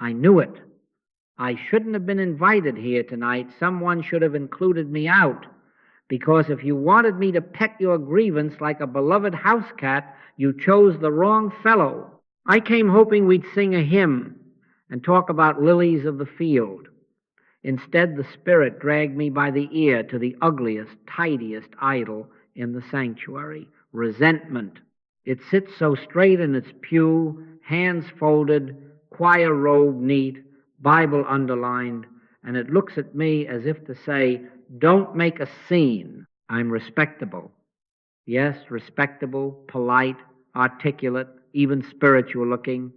I knew it. I shouldn't have been invited here tonight. Someone should have included me out. Because if you wanted me to pet your grievance like a beloved house cat, you chose the wrong fellow. I came hoping we'd sing a hymn and talk about lilies of the field. Instead, the Spirit dragged me by the ear to the ugliest, tidiest idol in the sanctuary, resentment. It sits so straight in its pew, hands folded, choir robe neat, Bible underlined, and it looks at me as if to say, don't make a scene. I'm respectable. Yes, respectable, polite, articulate, even spiritual looking,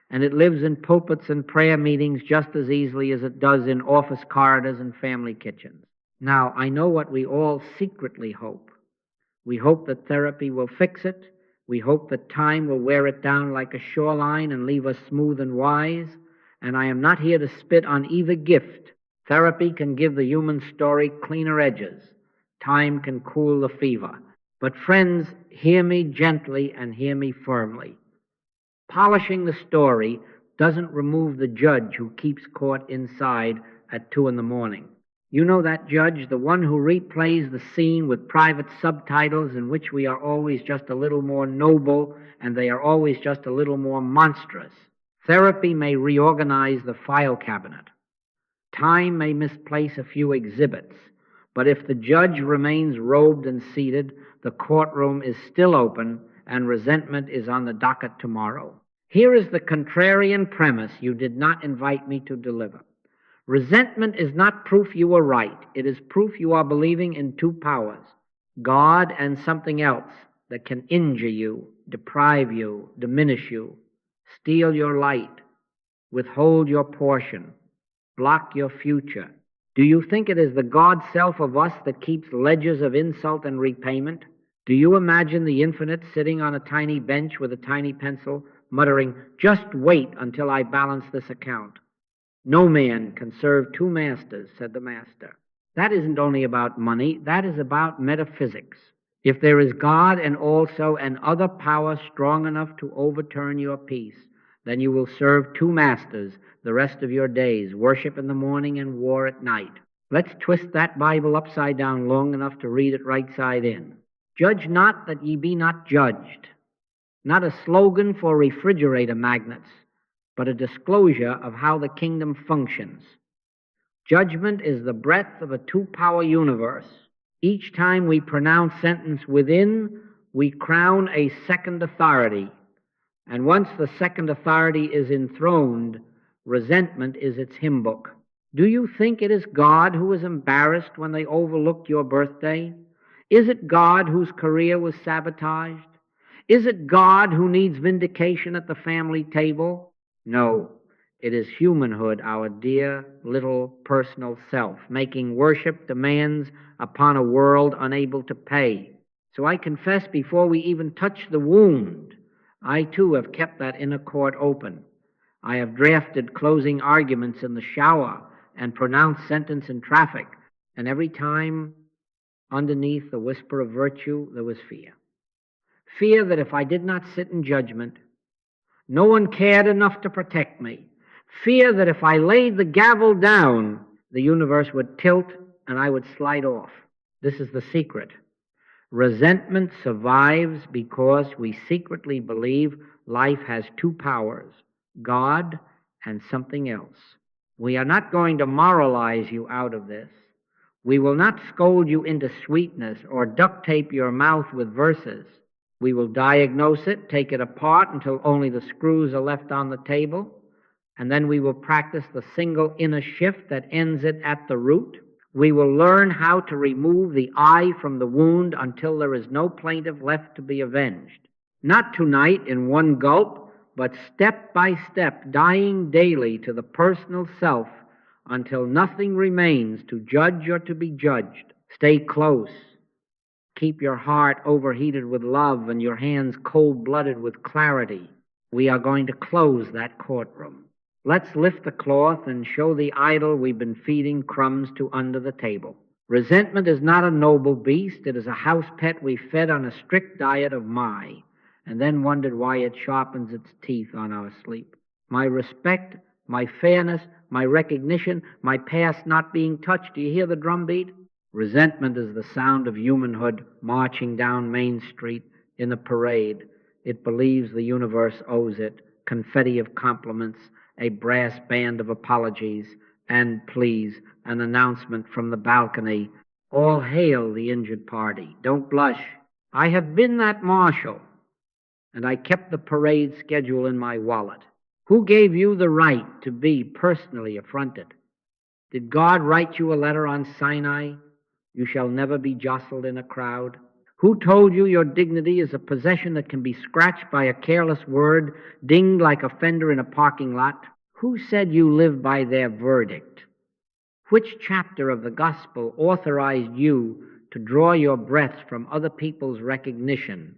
and it lives in pulpits and prayer meetings just as easily as it does in office corridors and family kitchens. Now, I know what we all secretly hope. We hope that therapy will fix it. We hope that time will wear it down like a shoreline and leave us smooth and wise. And I am not here to spit on either gift. Therapy can give the human story cleaner edges. Time can cool the fever. But friends, hear me gently and hear me firmly. Polishing the story doesn't remove the judge who keeps court inside at 2 a.m. You know that judge, the one who replays the scene with private subtitles in which we are always just a little more noble and they are always just a little more monstrous. Therapy may reorganize the file cabinet. Time may misplace a few exhibits. But if the judge remains robed and seated, the courtroom is still open and resentment is on the docket tomorrow. Here is the contrarian premise you did not invite me to deliver. Resentment is not proof you were right. It is proof you are believing in two powers, God and something else that can injure you, deprive you, diminish you, steal your light, withhold your portion, block your future. Do you think it is the God self of us that keeps ledgers of insult and repayment? Do you imagine the infinite sitting on a tiny bench with a tiny pencil, muttering, just wait until I balance this account? No man can serve two masters, said the master. That isn't only about money, that is about metaphysics. If there is God and also an other power strong enough to overturn your peace, then you will serve two masters the rest of your days, worship in the morning and war at night. Let's twist that Bible upside down long enough to read it right side in. Judge not that ye be not judged. Not a slogan for refrigerator magnets, but a disclosure of how the kingdom functions. Judgment is the breadth of a two-power universe. Each time we pronounce sentence within, we crown a second authority. And once the second authority is enthroned, resentment is its hymn book. Do you think it is God who is embarrassed when they overlooked your birthday? Is it God whose career was sabotaged? Is it God who needs vindication at the family table? No, it is humanhood, our dear little personal self, making worship demands upon a world unable to pay. So I confess before we even touch the wound, I too have kept that inner court open. I have drafted closing arguments in the shower and pronounced sentence in traffic, and every time underneath the whisper of virtue there was fear. Fear that if I did not sit in judgment, no one cared enough to protect me. Fear that if I laid the gavel down, the universe would tilt and I would slide off. This is the secret. Resentment survives because we secretly believe life has two powers, God and something else. We are not going to moralize you out of this. We will not scold you into sweetness or duct tape your mouth with verses. We will diagnose it, take it apart until only the screws are left on the table, and then we will practice the single inner shift that ends it at the root. We will learn how to remove the eye from the wound until there is no plaintiff left to be avenged. Not tonight in one gulp, but step by step, dying daily to the personal self until nothing remains to judge or to be judged. Stay close. Keep your heart overheated with love and your hands cold-blooded with clarity. We are going to close that courtroom. Let's lift the cloth and show the idol we've been feeding crumbs to under the table. Resentment is not a noble beast. It is a house pet we fed on a strict diet of and then wondered why it sharpens its teeth on our sleep. My respect my fairness, my recognition, my past not being touched. Do you hear the drumbeat? Resentment is the sound of humanhood marching down Main Street in a parade. It believes the universe owes it confetti of compliments, a brass band of apologies, and please, an announcement from the balcony. All hail the injured party. Don't blush. I have been that marshal, and I kept the parade schedule in my wallet. Who gave you the right to be personally affronted? Did God write you a letter on Sinai? You shall never be jostled in a crowd. Who told you your dignity is a possession that can be scratched by a careless word, dinged like a fender in a parking lot? Who said you live by their verdict? Which chapter of the gospel authorized you to draw your breath from other people's recognition?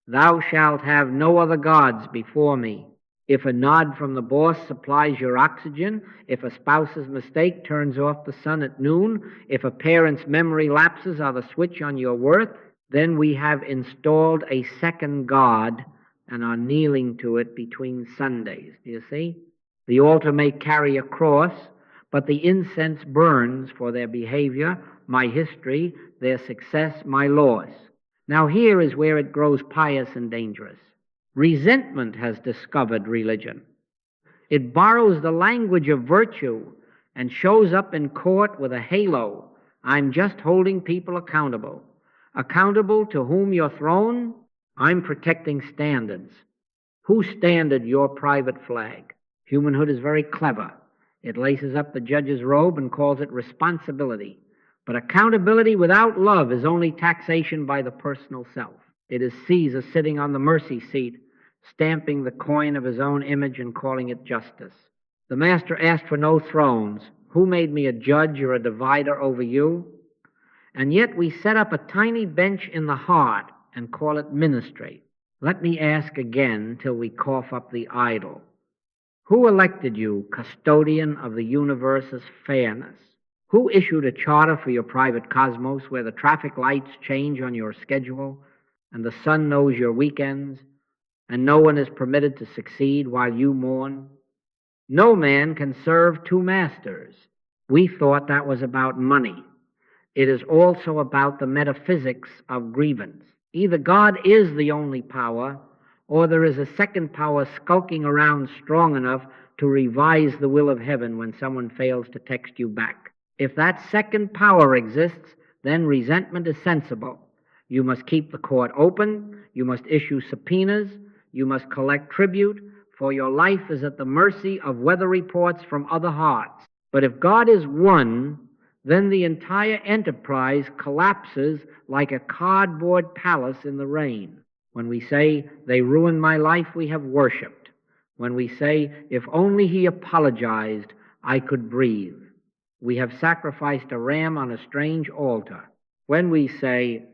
Thou shalt have no other gods before me. If a nod from the boss supplies your oxygen, if a spouse's mistake turns off the sun at noon, if a parent's memory lapses are the switch on your worth, then we have installed a second God and are kneeling to it between Sundays. Do you see? The altar may carry a cross, but the incense burns for their behavior, my history, their success, my laws. Now here is where it grows pious and dangerous. Resentment has discovered religion. It borrows the language of virtue and shows up in court with a halo. I'm just holding people accountable. Accountable to whom you're thrown? I'm protecting standards. Whose standard? Your private flag. Humanhood is very clever. It laces up the judge's robe and calls it responsibility. But accountability without love is only taxation by the personal self. It is Caesar sitting on the mercy seat, stamping the coin of his own image and calling it justice. The master asked for no thrones. Who made me a judge or a divider over you? And yet we set up a tiny bench in the heart and call it ministry. Let me ask again till we cough up the idol. Who elected you custodian of the universe's fairness? Who issued a charter for your private cosmos where the traffic lights change on your schedule and the sun knows your weekends and no one is permitted to succeed while you mourn? No man can serve two masters. We thought that was about money. It is also about the metaphysics of grievance. Either God is the only power, or there is a second power skulking around strong enough to revise the will of heaven when someone fails to text you back. If that second power exists, then resentment is sensible. You must keep the court open, you must issue subpoenas, you must collect tribute, for your life is at the mercy of weather reports from other hearts. But if God is one, then the entire enterprise collapses like a cardboard palace in the rain. When we say, they ruined my life, we have worshipped. When we say, if only he apologized, I could breathe, we have sacrificed a ram on a strange altar. When we say,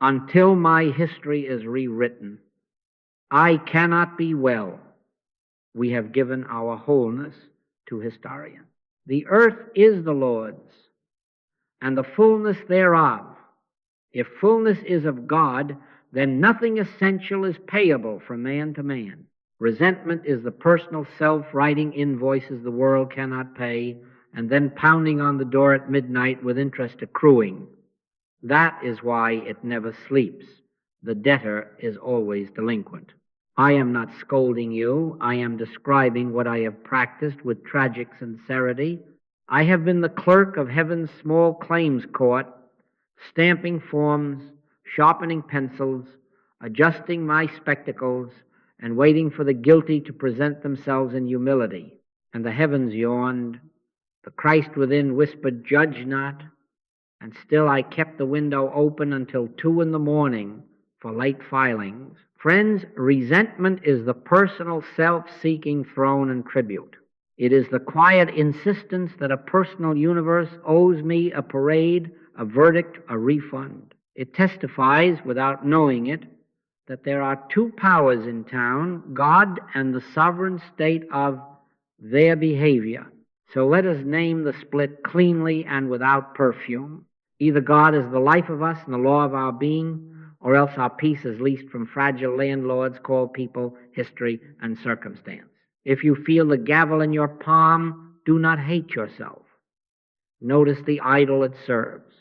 until my history is rewritten, I cannot be well, we have given our wholeness to historians. The earth is the Lord's, and the fullness thereof. If fullness is of God, then nothing essential is payable from man to man. Resentment is the personal self writing invoices the world cannot pay, and then pounding on the door at midnight with interest accruing. That is why it never sleeps. The debtor is always delinquent. I am not scolding you. I am describing what I have practiced with tragic sincerity. I have been the clerk of heaven's small claims court, stamping forms, sharpening pencils, adjusting my spectacles, and waiting for the guilty to present themselves in humility. And the heavens yawned. The Christ within whispered, judge not. And still I kept the window open until 2 a.m. for late filings. Friends, resentment is the personal self-seeking throne and tribute. It is the quiet insistence that a personal universe owes me a parade, a verdict, a refund. It testifies, without knowing it, that there are two powers in town, God and the sovereign state of their behavior. So let us name the split cleanly and without perfume. Either God is the life of us and the law of our being, or else our peace is leased from fragile landlords called people, history, and circumstance. If you feel the gavel in your palm, do not hate yourself. Notice the idol it serves.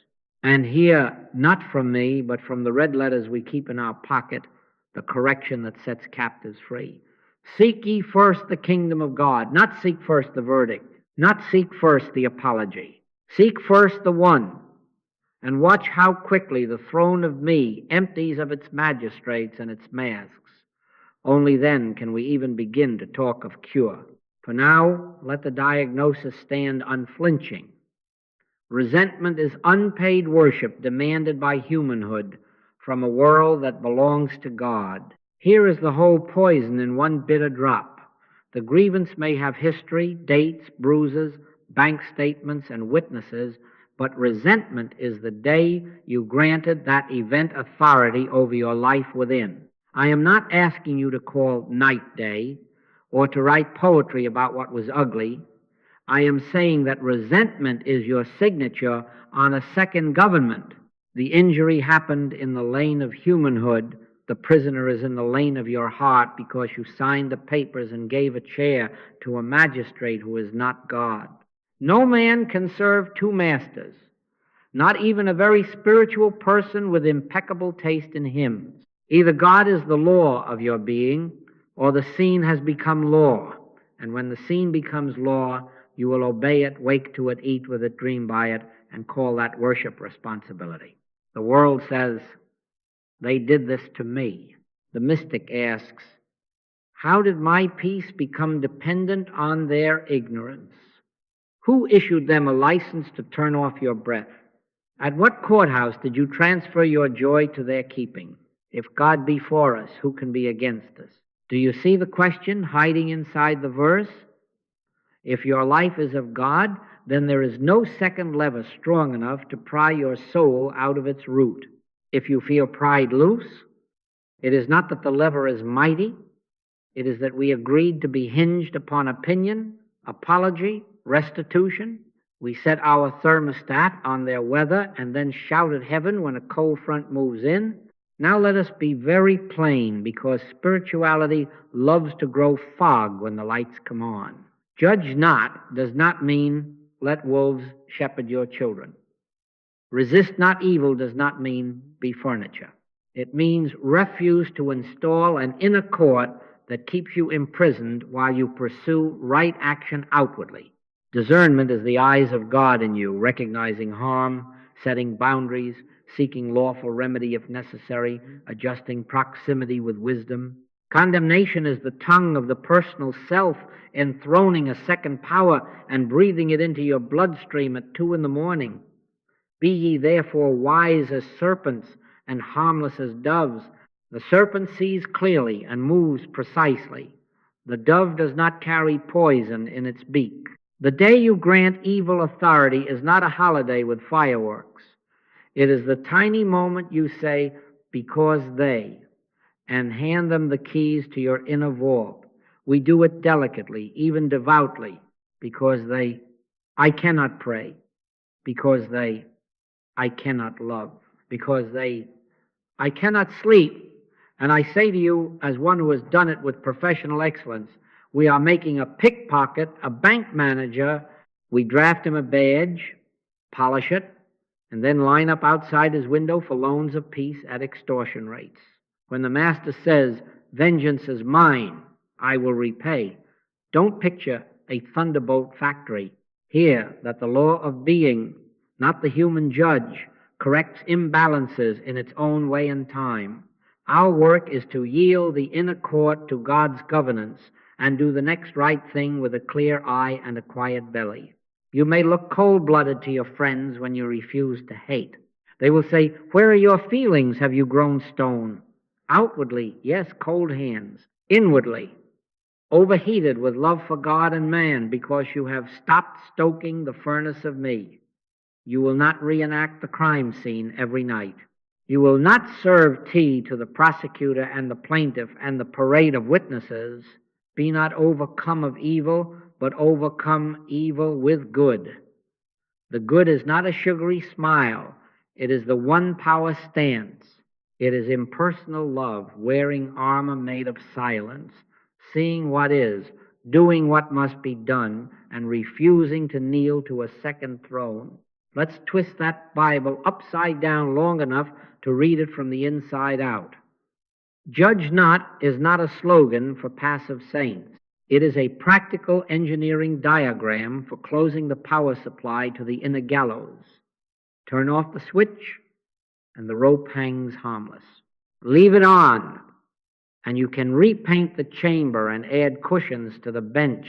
And hear, not from me, but from the red letters we keep in our pocket, the correction that sets captives free. Seek ye first the kingdom of God, not seek first the verdict, not seek first the apology. Seek first the one, and watch how quickly the throne of me empties of its magistrates and its masks. Only then can we even begin to talk of cure. For now, let the diagnosis stand unflinching. Resentment is unpaid worship demanded by humanhood from a world that belongs to God. Here is the whole poison in one bitter drop. The grievance may have history, dates, bruises, bank statements, and witnesses, but resentment is the day you granted that event authority over your life within. I am not asking you to call night day or to write poetry about what was ugly. I am saying that resentment is your signature on a second government. The injury happened in the lane of humanhood. The prisoner is in the lane of your heart because you signed the papers and gave a chair to a magistrate who is not God. No man can serve two masters, not even a very spiritual person with impeccable taste in hymns. Either God is the law of your being, or the scene has become law. And when the scene becomes law, you will obey it, wake to it, eat with it, dream by it, and call that worship responsibility. The world says, they did this to me. The mystic asks, how did my peace become dependent on their ignorance? Who issued them a license to turn off your breath? At what courthouse did you transfer your joy to their keeping? If God be for us, who can be against us? Do you see the question hiding inside the verse? If your life is of God, then there is no second lever strong enough to pry your soul out of its root. If you feel pried loose, it is not that the lever is mighty, it is that we agreed to be hinged upon opinion, apology, restitution. We set our thermostat on their weather and then shout at heaven when a cold front moves in. Now let us be very plain, because spirituality loves to grow fog when the lights come on. Judge not does not mean let wolves shepherd your children. Resist not evil does not mean be furniture. It means refuse to install an inner court that keeps you imprisoned while you pursue right action outwardly. Discernment is the eyes of God in you, recognizing harm, setting boundaries, seeking lawful remedy if necessary, adjusting proximity with wisdom. Condemnation is the tongue of the personal self, enthroning a second power and breathing it into your bloodstream at 2 a.m. Be ye therefore wise as serpents and harmless as doves. The serpent sees clearly and moves precisely. The dove does not carry poison in its beak. The day you grant evil authority is not a holiday with fireworks. It is the tiny moment you say, because they, and hand them the keys to your inner vault. We do it delicately, even devoutly, because they, I cannot pray, because they, I cannot love, because they, I cannot sleep. And I say to you, as one who has done it with professional excellence, we are making a pickpocket, a bank manager. We draft him a badge, polish it, and then line up outside his window for loans of peace at extortion rates. When the master says, vengeance is mine, I will repay, don't picture a thunderbolt factory. Hear that the law of being, not the human judge, corrects imbalances in its own way and time. Our work is to yield the inner court to God's governance and do the next right thing with a clear eye and a quiet belly. You may look cold-blooded to your friends when you refuse to hate. They will say, where are your feelings? Have you grown stone? Outwardly, yes, cold hands. Inwardly, overheated with love for God and man because you have stopped stoking the furnace of me. You will not reenact the crime scene every night. You will not serve tea to the prosecutor and the plaintiff and the parade of witnesses. Be not overcome of evil, but overcome evil with good. The good is not a sugary smile. It is the one power stance. It is impersonal love, wearing armor made of silence, seeing what is, doing what must be done, and refusing to kneel to a second throne. Let's twist that Bible upside down long enough to read it from the inside out. Judge not is not a slogan for passive saints. It is a practical engineering diagram for closing the power supply to the inner gallows. Turn off the switch, and the rope hangs harmless. Leave it on, and you can repaint the chamber and add cushions to the bench,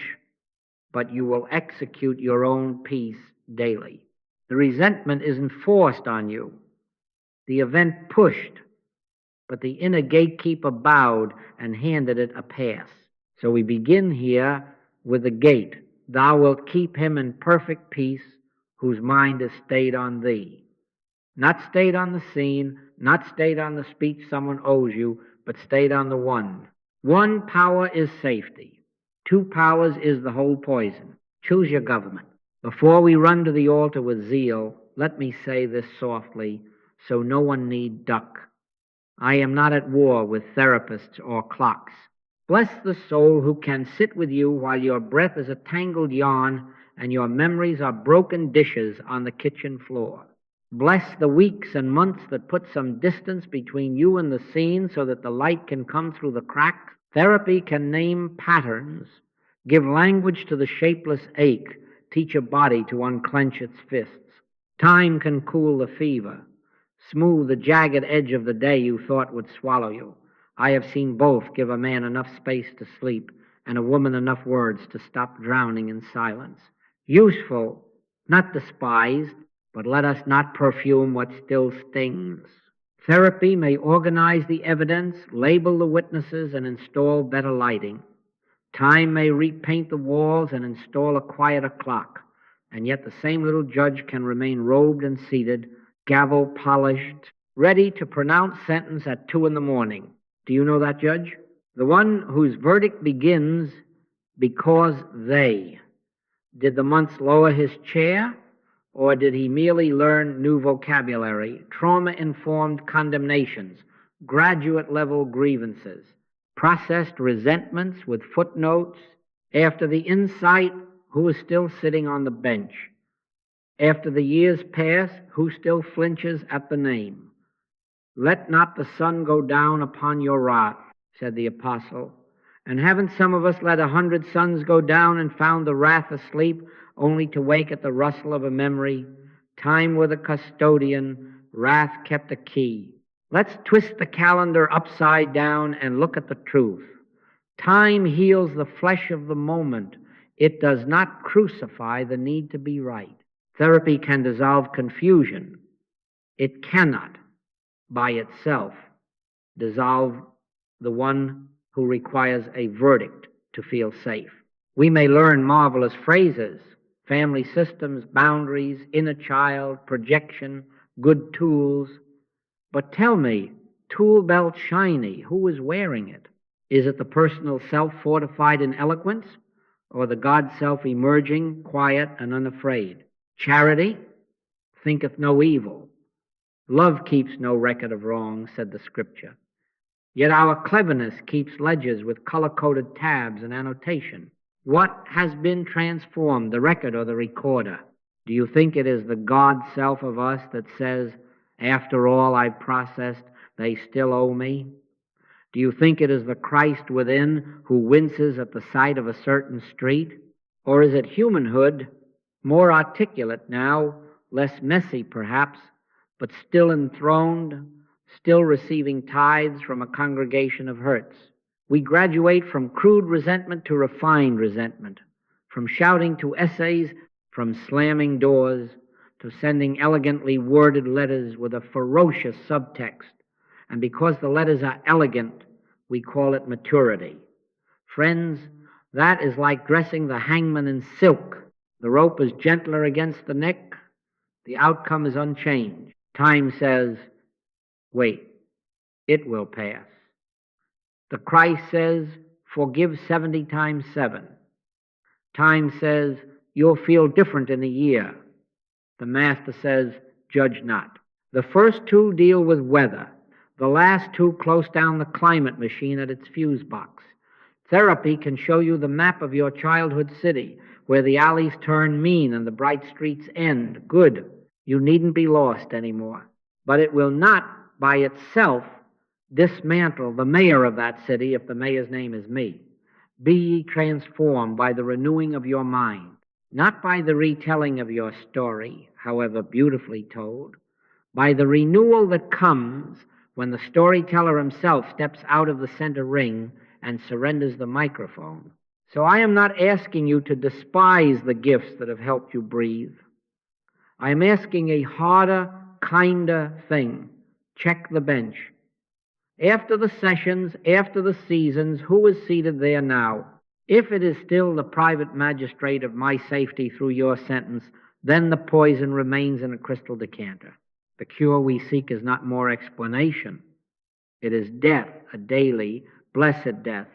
but you will execute your own peace daily. The resentment isn't forced on you. The event pushed, but the inner gatekeeper bowed and handed it a pass. So we begin here with the gate. Thou wilt keep him in perfect peace whose mind is stayed on thee. Not stayed on the scene, not stayed on the speech someone owes you, but stayed on the one. One power is safety. Two powers is the whole poison. Choose your government. Before we run to the altar with zeal, let me say this softly, so no one need duck. I am not at war with therapists or clocks. Bless the soul who can sit with you while your breath is a tangled yarn and your memories are broken dishes on the kitchen floor. Bless the weeks and months that put some distance between you and the scene so that the light can come through the crack. Therapy can name patterns, give language to the shapeless ache, teach a body to unclench its fists. Time can cool the fever, smooth the jagged edge of the day you thought would swallow you. I have seen both give a man enough space to sleep and a woman enough words to stop drowning in silence. Useful, not despised, but let us not perfume what still stings. Therapy may organize the evidence, label the witnesses, and install better lighting. Time may repaint the walls and install a quieter clock, and yet the same little judge can remain robed and seated, gavel polished, ready to pronounce sentence at 2 a.m. Do you know that judge? The one whose verdict begins because they. Did the months lower his chair, or did he merely learn new vocabulary, trauma-informed condemnations, graduate-level grievances, processed resentments with footnotes? After the insight, who is still sitting on the bench? After the years pass, who still flinches at the name? Let not the sun go down upon your wrath, said the apostle. And haven't some of us let 100 suns go down and found the wrath asleep, only to wake at the rustle of a memory? Time with a custodian, wrath kept a key. Let's twist the calendar upside down and look at the truth. Time heals the flesh of the moment. It does not crucify the need to be right. Therapy can dissolve confusion. It cannot, by itself, dissolve the one who requires a verdict to feel safe. We may learn marvelous phrases, family systems, boundaries, inner child, projection, good tools. But tell me, tool belt shiny, who is wearing it? Is it the personal self fortified in eloquence, or the God self emerging, quiet and unafraid? Charity thinketh no evil. Love keeps no record of wrong, said the Scripture. Yet our cleverness keeps ledgers with color-coded tabs and annotation. What has been transformed, the record or the recorder? Do you think it is the God self of us that says, after all I've processed, they still owe me? Do you think it is the Christ within who winces at the sight of a certain street? Or is it humanhood, more articulate now, less messy perhaps, but still enthroned, still receiving tithes from a congregation of hurts? We graduate from crude resentment to refined resentment, from shouting to essays, from slamming doors to sending elegantly worded letters with a ferocious subtext. And because the letters are elegant, we call it maturity. Friends, that is like dressing the hangman in silk. The rope is gentler against the neck. The outcome is unchanged. Time says, wait, it will pass. The Christ says, forgive 70 times 7. Time says, you'll feel different in a year. The Master says, judge not. The first two deal with weather. The last two close down the climate machine at its fuse box. Therapy can show you the map of your childhood city, where the alleys turn mean and the bright streets end. Good. You needn't be lost anymore. But it will not, by itself, dismantle the mayor of that city if the mayor's name is me. Be ye transformed by the renewing of your mind, not by the retelling of your story, however beautifully told, by the renewal that comes when the storyteller himself steps out of the center ring and surrenders the microphone. So I am not asking you to despise the gifts that have helped you breathe. I am asking a harder, kinder thing. Check the bench. After the sessions, after the seasons, who is seated there now? If it is still the private magistrate of my safety through your sentence, then the poison remains in a crystal decanter. The cure we seek is not more explanation. It is death, a daily, blessed death,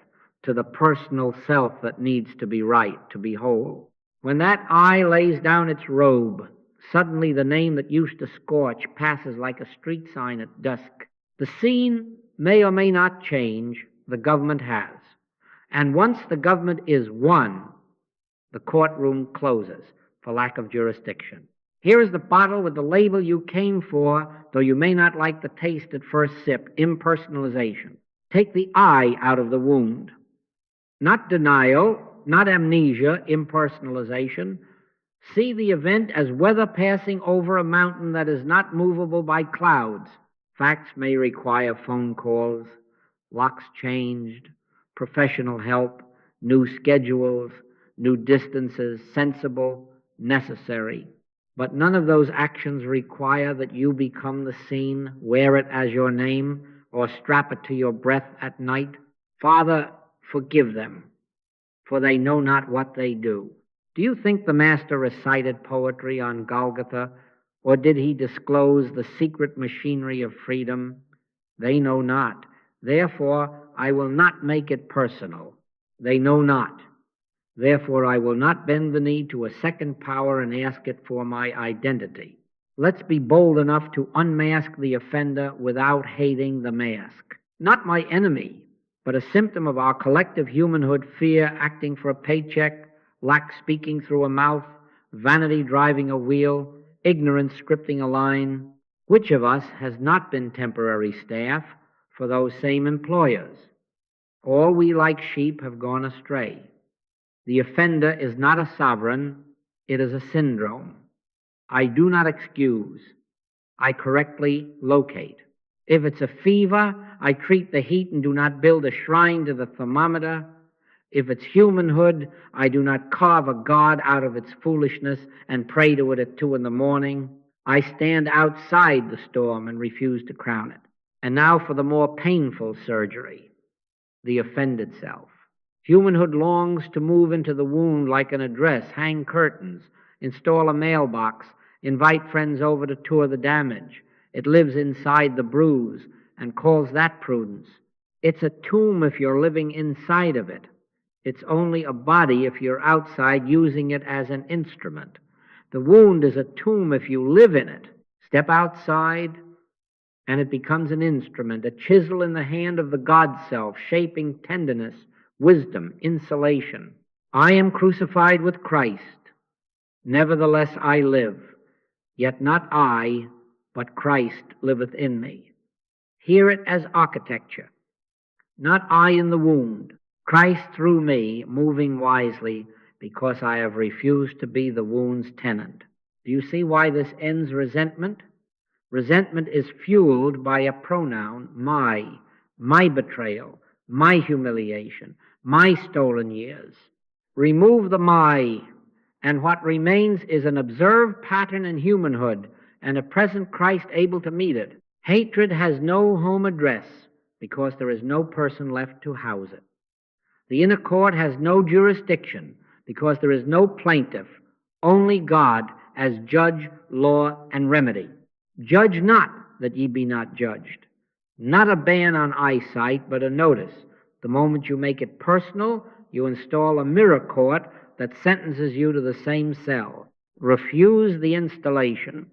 to the personal self that needs to be right, to be whole. When that eye lays down its robe, suddenly the name that used to scorch passes like a street sign at dusk. The scene may or may not change, the government has. And once the government is won, the courtroom closes for lack of jurisdiction. Here is the bottle with the label you came for, though you may not like the taste at first sip, impersonalization. Take the I out of the wound. Not denial, not amnesia, impersonalization. See the event as weather passing over a mountain that is not movable by clouds. Facts may require phone calls, locks changed, professional help, new schedules, new distances, sensible, necessary. But none of those actions require that you become the scene, wear it as your name, or strap it to your breath at night. Father, forgive them, for they know not what they do. Do you think the Master recited poetry on Golgotha, or did he disclose the secret machinery of freedom? They know not. Therefore, I will not make it personal. They know not. Therefore, I will not bend the knee to a second power and ask it for my identity. Let's be bold enough to unmask the offender without hating the mask. Not my enemy, but a symptom of our collective humanhood, fear acting for a paycheck, lack speaking through a mouth, vanity driving a wheel, ignorance scripting a line. Which of us has not been temporary staff for those same employers? All we like sheep have gone astray. The offender is not a sovereign, it is a syndrome. I do not excuse, I correctly locate. If it's a fever, I treat the heat and do not build a shrine to the thermometer. If it's humanhood, I do not carve a god out of its foolishness and pray to it at 2 a.m. I stand outside the storm and refuse to crown it. And now for the more painful surgery, the offended self. Humanhood longs to move into the wound like an address, hang curtains, install a mailbox, invite friends over to tour the damage. It lives inside the bruise and calls that prudence. It's a tomb if you're living inside of it. It's only a body if you're outside using it as an instrument. The wound is a tomb if you live in it. Step outside, and it becomes an instrument, a chisel in the hand of the God self, shaping tenderness, wisdom, insulation. I am crucified with Christ. Nevertheless I live, yet not I, but Christ liveth in me. Hear it as architecture. Not I in the wound, Christ through me, moving wisely, because I have refused to be the wound's tenant. Do you see why this ends resentment? Resentment is fueled by a pronoun, my betrayal, my humiliation, my stolen years. Remove the my, and what remains is an observed pattern in humanhood and a present Christ able to meet it. Hatred has no home address because there is no person left to house it. The inner court has no jurisdiction because there is no plaintiff, only God as judge, law, and remedy. Judge not, that ye be not judged. Not a ban on eyesight, but a notice. The moment you make it personal, you install a mirror court that sentences you to the same cell. Refuse the installation,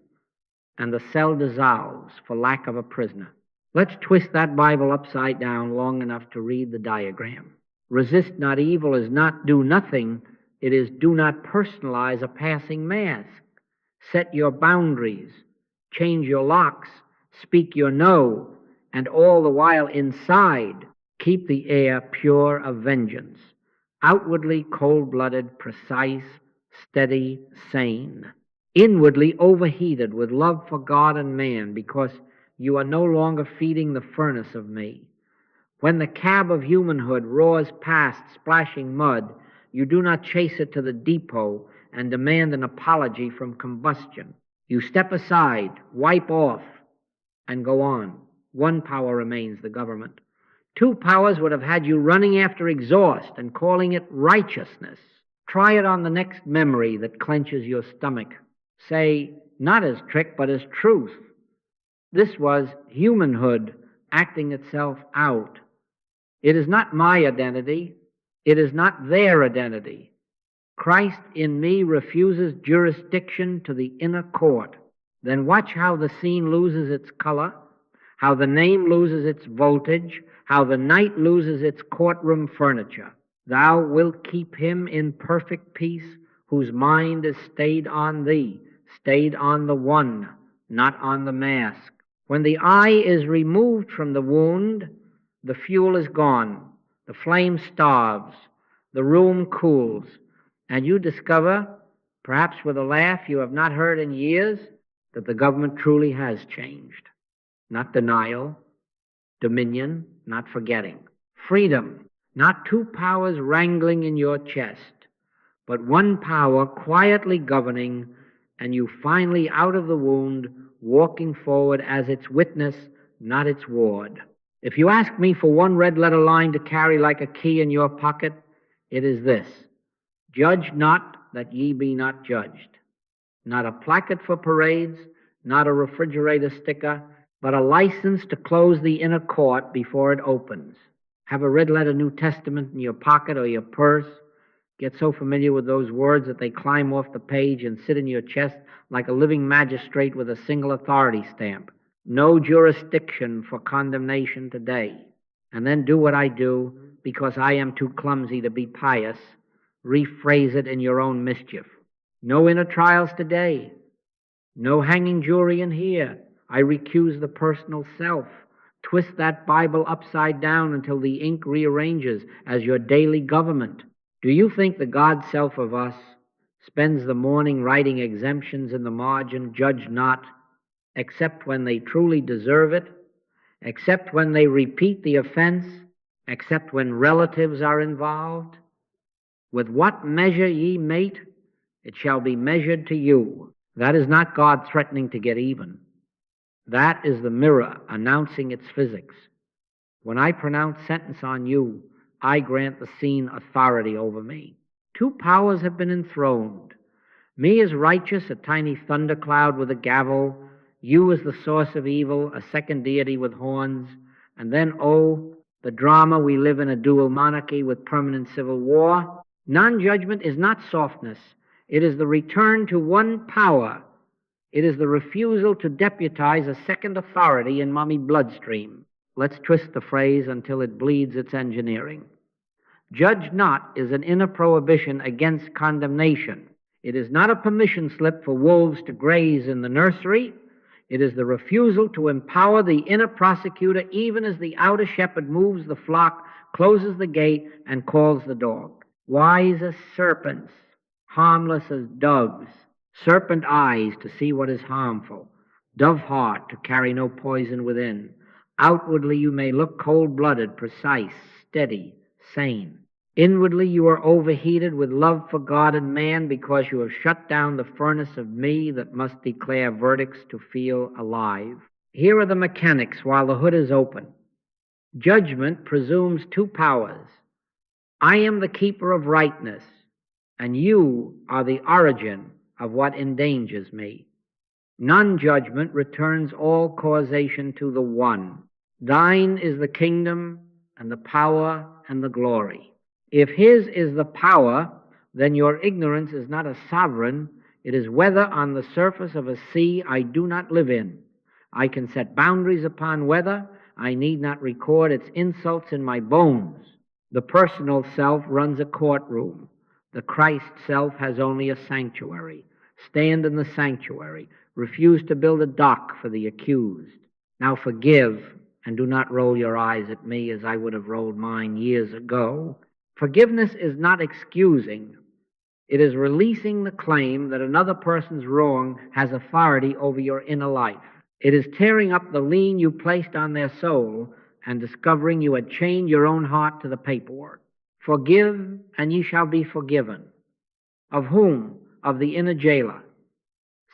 and the cell dissolves for lack of a prisoner. Let's twist that Bible upside down long enough to read the diagram. Resist not evil is not do nothing. It is do not personalize a passing mask. Set your boundaries, change your locks, speak your no, and all the while inside keep the air pure of vengeance. Outwardly cold-blooded, precise, steady, sane. Inwardly overheated with love for God and man, because you are no longer feeding the furnace of me. When the cab of humanhood roars past splashing mud, you do not chase it to the depot and demand an apology from combustion. You step aside, wipe off, and go on. One power remains, the government. Two powers would have had you running after exhaust and calling it righteousness. Try it on the next memory that clenches your stomach. Say, not as trick, but as truth. This was humanhood acting itself out. It is not my identity. It is not their identity. Christ in me refuses jurisdiction to the inner court. Then watch how the scene loses its color, how the name loses its voltage, how the night loses its courtroom furniture. Thou wilt keep him in perfect peace whose mind is stayed on thee, stayed on the one, not on the mask. When the eye is removed from the wound, the fuel is gone, the flame starves, the room cools, and you discover, perhaps with a laugh you have not heard in years, that the government truly has changed. Not denial, dominion, not forgetting. Freedom, not two powers wrangling in your chest, but one power quietly governing, and you finally out of the wound, walking forward as its witness, not its ward. If you ask me for one red-letter line to carry like a key in your pocket, it is this: judge not that ye be not judged. Not a placard for parades, not a refrigerator sticker, but a license to close the inner court before it opens. Have a red-letter New Testament in your pocket or your purse. Get so familiar with those words that they climb off the page and sit in your chest like a living magistrate with a single authority stamp. No jurisdiction for condemnation today. And then do what I do, because I am too clumsy to be pious. Rephrase it in your own mischief. No inner trials today. No hanging jury in here. I recuse the personal self. Twist that Bible upside down until the ink rearranges as your daily government. Do you think the God self of us spends the morning writing exemptions in the margin, judge not, except when they truly deserve it, except when they repeat the offense, except when relatives are involved? With what measure ye mete, it shall be measured to you. That is not God threatening to get even. That is the mirror announcing its physics. When I pronounce sentence on you, I grant the scene authority over me. Two powers have been enthroned. Me as righteous, a tiny thundercloud with a gavel. You as the source of evil, a second deity with horns. And then, oh, the drama, we live in a dual monarchy with permanent civil war. Non-judgment is not softness. It is the return to one power. It is the refusal to deputize a second authority in mommy bloodstream. Let's twist the phrase until it bleeds its engineering. Judge not is an inner prohibition against condemnation. It is not a permission slip for wolves to graze in the nursery. It is the refusal to empower the inner prosecutor even as the outer shepherd moves the flock, closes the gate, and calls the dog. Wise as serpents, harmless as doves, serpent eyes to see what is harmful, dove heart to carry no poison within. Outwardly you may look cold-blooded, precise, steady, sane. Inwardly you are overheated with love for God and man because you have shut down the furnace of me that must declare verdicts to feel alive. Here are the mechanics while the hood is open. Judgment presumes two powers. I am the keeper of rightness, and you are the origin of what endangers me. Non-judgment returns all causation to the one. Thine is the kingdom and the power and the glory. If his is the power, then your ignorance is not a sovereign. It is weather on the surface of a sea I do not live in. I can set boundaries upon weather. I need not record its insults in my bones. The personal self runs a courtroom. The Christ self has only a sanctuary. Stand in the sanctuary. Refuse to build a dock for the accused. Now forgive, and do not roll your eyes at me as I would have rolled mine years ago. Forgiveness is not excusing. It is releasing the claim that another person's wrong has authority over your inner life. It is tearing up the lien you placed on their soul and discovering you had chained your own heart to the paperwork. Forgive, and ye shall be forgiven. Of whom? Of the inner jailer.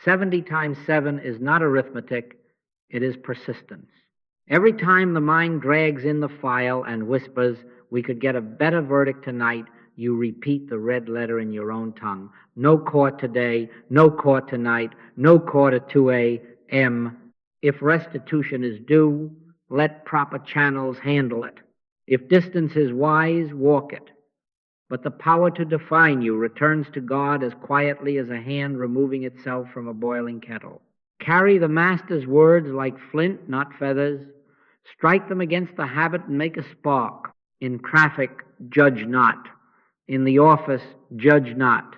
70 times 7 is not arithmetic, it is persistence. Every time the mind drags in the file and whispers, we could get a better verdict tonight, you repeat the red letter in your own tongue. No court today, no court tonight, no court at 2 a.m. If restitution is due, let proper channels handle it. If distance is wise, walk it. But the power to define you returns to God as quietly as a hand removing itself from a boiling kettle. Carry the Master's words like flint, not feathers. Strike them against the habit and make a spark. In traffic, judge not. In the office, judge not.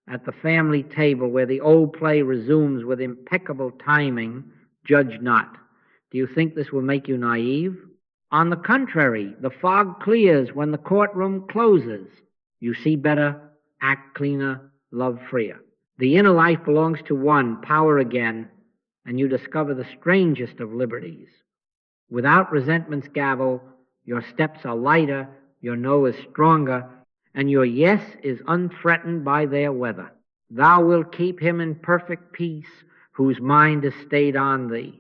At the family table where the old play resumes with impeccable timing, judge not. Do you think this will make you naive? On the contrary, the fog clears when the courtroom closes. You see better, act cleaner, love freer. The inner life belongs to one, power again, and you discover the strangest of liberties. Without resentment's gavel, your steps are lighter, your no is stronger, and your yes is unthreatened by their weather. Thou wilt keep him in perfect peace, whose mind is stayed on thee.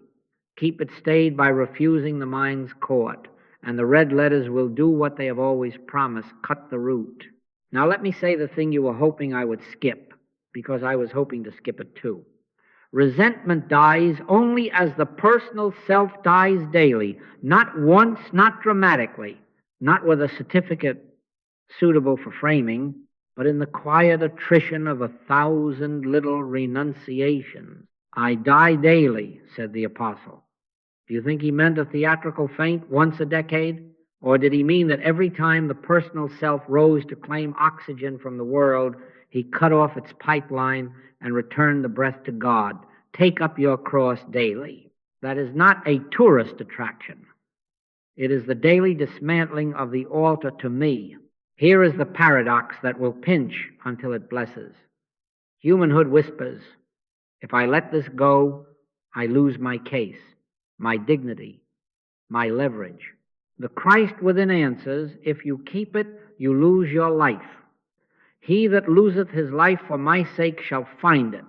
Keep it stayed by refusing the mind's court, and the red letters will do what they have always promised, cut the root. Now let me say the thing you were hoping I would skip, because I was hoping to skip it too. Resentment dies only as the personal self dies daily, not once, not dramatically, not with a certificate suitable for framing, but in the quiet attrition of 1,000 little renunciations. I die daily, said the apostle. Do you think he meant a theatrical faint once a decade? Or did he mean that every time the personal self rose to claim oxygen from the world, he cut off its pipeline and returned the breath to God? Take up your cross daily. That is not a tourist attraction. It is the daily dismantling of the altar to me. Here is the paradox that will pinch until it blesses. Humanhood whispers, if I let this go, I lose my case, my dignity, my leverage. The Christ within answers, if you keep it, you lose your life. He that loseth his life for my sake shall find it.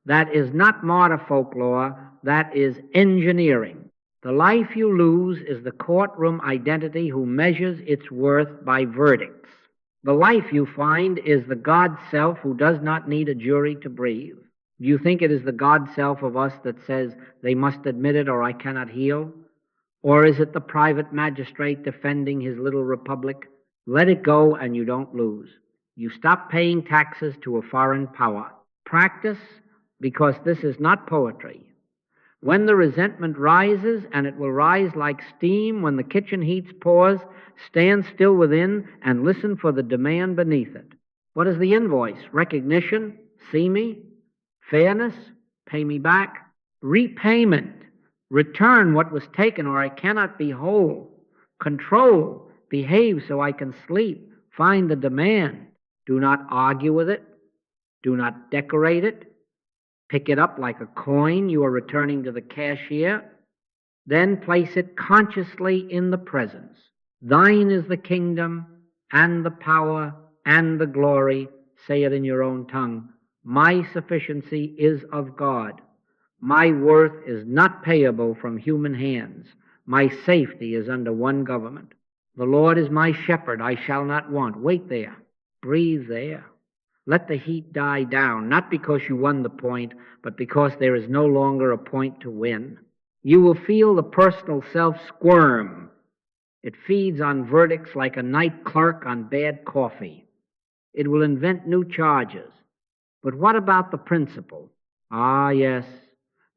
That is not martyr folklore, that is engineering. The life you lose is the courtroom identity who measures its worth by verdicts. The life you find is the God self who does not need a jury to breathe. Do you think it is the God self of us that says they must admit it or I cannot heal? Or is it the private magistrate defending his little republic? Let it go and you don't lose. You stop paying taxes to a foreign power. Practice, because this is not poetry. When the resentment rises, and it will rise like steam when the kitchen heats pours, stand still within and listen for the demand beneath it. What is the invoice? Recognition? See me? Fairness? Pay me back? Repayment? Return what was taken or I cannot be whole. Control? Behave so I can sleep. Find the demand. Do not argue with it. Do not decorate it. Pick it up like a coin you are returning to the cashier. Then place it consciously in the presence. Thine is the kingdom and the power and the glory. Say it in your own tongue. My sufficiency is of God. My worth is not payable from human hands. My safety is under one government. The Lord is my shepherd. I shall not want. Wait there. Breathe there. Let the heat die down, not because you won the point, but because there is no longer a point to win. You will feel the personal self squirm. It feeds on verdicts like a night clerk on bad coffee. It will invent new charges. But what about the principle? Ah, yes,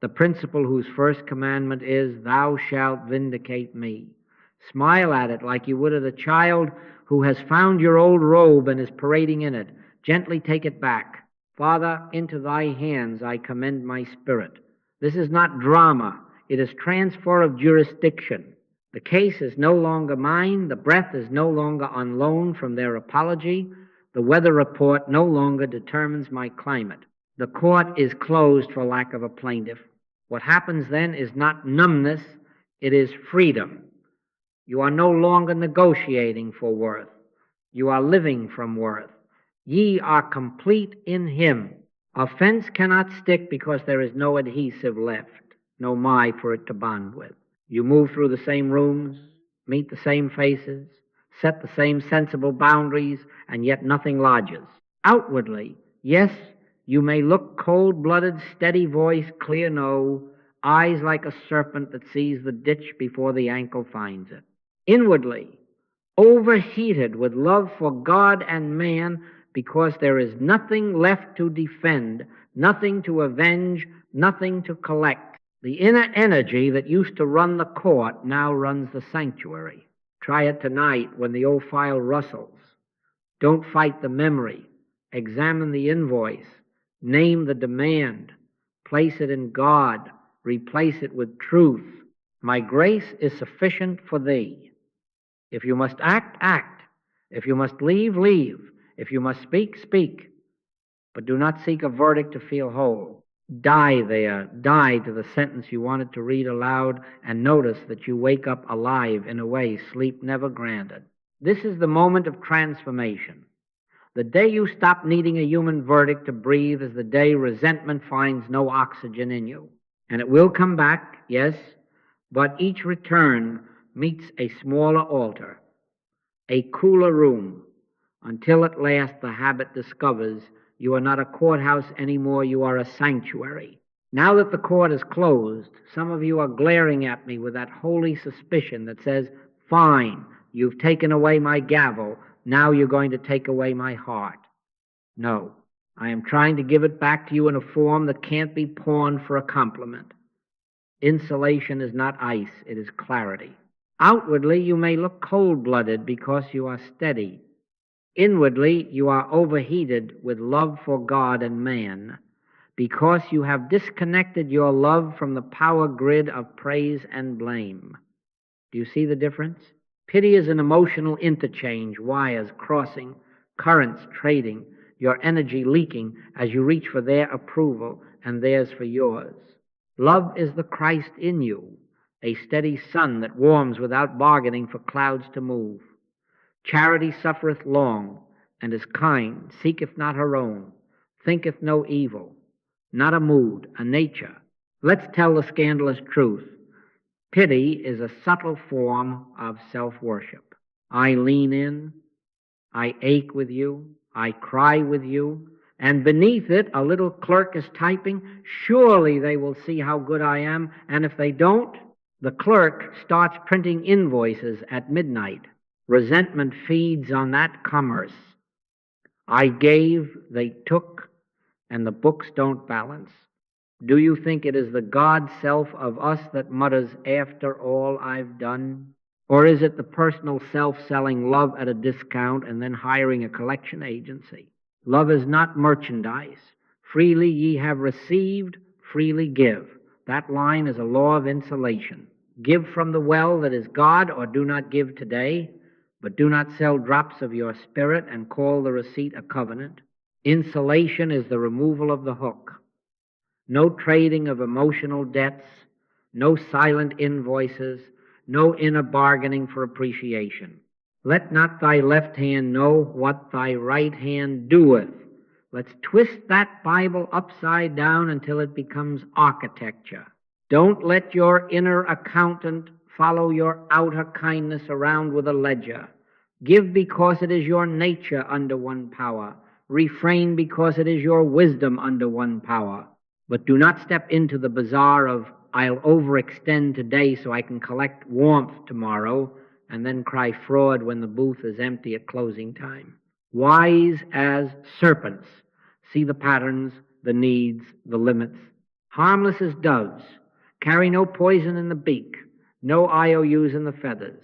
the principle whose first commandment is, thou shalt vindicate me. Smile at it like you would at a child who has found your old robe and is parading in it. Gently take it back. Father, into thy hands I commend my spirit. This is not drama. It is transfer of jurisdiction. The case is no longer mine. The breath is no longer on loan from their apology. The weather report no longer determines my climate. The court is closed for lack of a plaintiff. What happens then is not numbness, it is freedom. You are no longer negotiating for worth. You are living from worth. Ye are complete in him. Offense cannot stick because there is no adhesive left, no my for it to bond with. You move through the same rooms, meet the same faces, set the same sensible boundaries, and yet nothing lodges. Outwardly, yes, you may look cold-blooded, steady voice, clear no, eyes like a serpent that sees the ditch before the ankle finds it. Inwardly, overheated with love for God and man, because there is nothing left to defend, nothing to avenge, nothing to collect. The inner energy that used to run the court now runs the sanctuary. Try it tonight when the old file rustles. Don't fight the memory. Examine the invoice. Name the demand. Place it in God. Replace it with truth. My grace is sufficient for thee. If you must act, act. If you must leave, leave. If you must speak, speak. But do not seek a verdict to feel whole. Die there. Die to the sentence you wanted to read aloud, and notice that you wake up alive in a way sleep never granted. This is the moment of transformation. The day you stop needing a human verdict to breathe is the day resentment finds no oxygen in you. And it will come back, yes, but each return meets a smaller altar, a cooler room, until at last the habit discovers you are not a courthouse anymore, you are a sanctuary. Now that the court is closed, some of you are glaring at me with that holy suspicion that says, fine, you've taken away my gavel, now you're going to take away my heart. No, I am trying to give it back to you in a form that can't be pawned for a compliment. Insulation is not ice, it is clarity. Outwardly, you may look cold-blooded because you are steady. Inwardly, you are overheated with love for God and man because you have disconnected your love from the power grid of praise and blame. Do you see the difference? Pity is an emotional interchange, wires crossing, currents trading, your energy leaking as you reach for their approval and theirs for yours. Love is the Christ in you, a steady sun that warms without bargaining for clouds to move. Charity suffereth long, and is kind, seeketh not her own, thinketh no evil, not a mood, a nature. Let's tell the scandalous truth. Pity is a subtle form of self-worship. I lean in, I ache with you, I cry with you, and beneath it a little clerk is typing, surely they will see how good I am, and if they don't, the clerk starts printing invoices at midnight. Resentment feeds on that commerce. I gave, they took, and the books don't balance. Do you think it is the God self of us that mutters, after all I've done? Or is it the personal self selling love at a discount and then hiring a collection agency? Love is not merchandise. Freely ye have received, freely give. That line is a law of insulation. Give from the well that is God, or do not give today, but do not sell drops of your spirit and call the receipt a covenant. Insulation is the removal of the hook. No trading of emotional debts, no silent invoices, no inner bargaining for appreciation. Let not thy left hand know what thy right hand doeth. Let's twist that Bible upside down until it becomes architecture. Don't let your inner accountant follow your outer kindness around with a ledger. Give because it is your nature under one power. Refrain because it is your wisdom under one power. But do not step into the bazaar of, I'll overextend today so I can collect warmth tomorrow, and then cry fraud when the booth is empty at closing time. Wise as serpents, see the patterns, the needs, the limits. Harmless as doves, carry no poison in the beak, no IOUs in the feathers.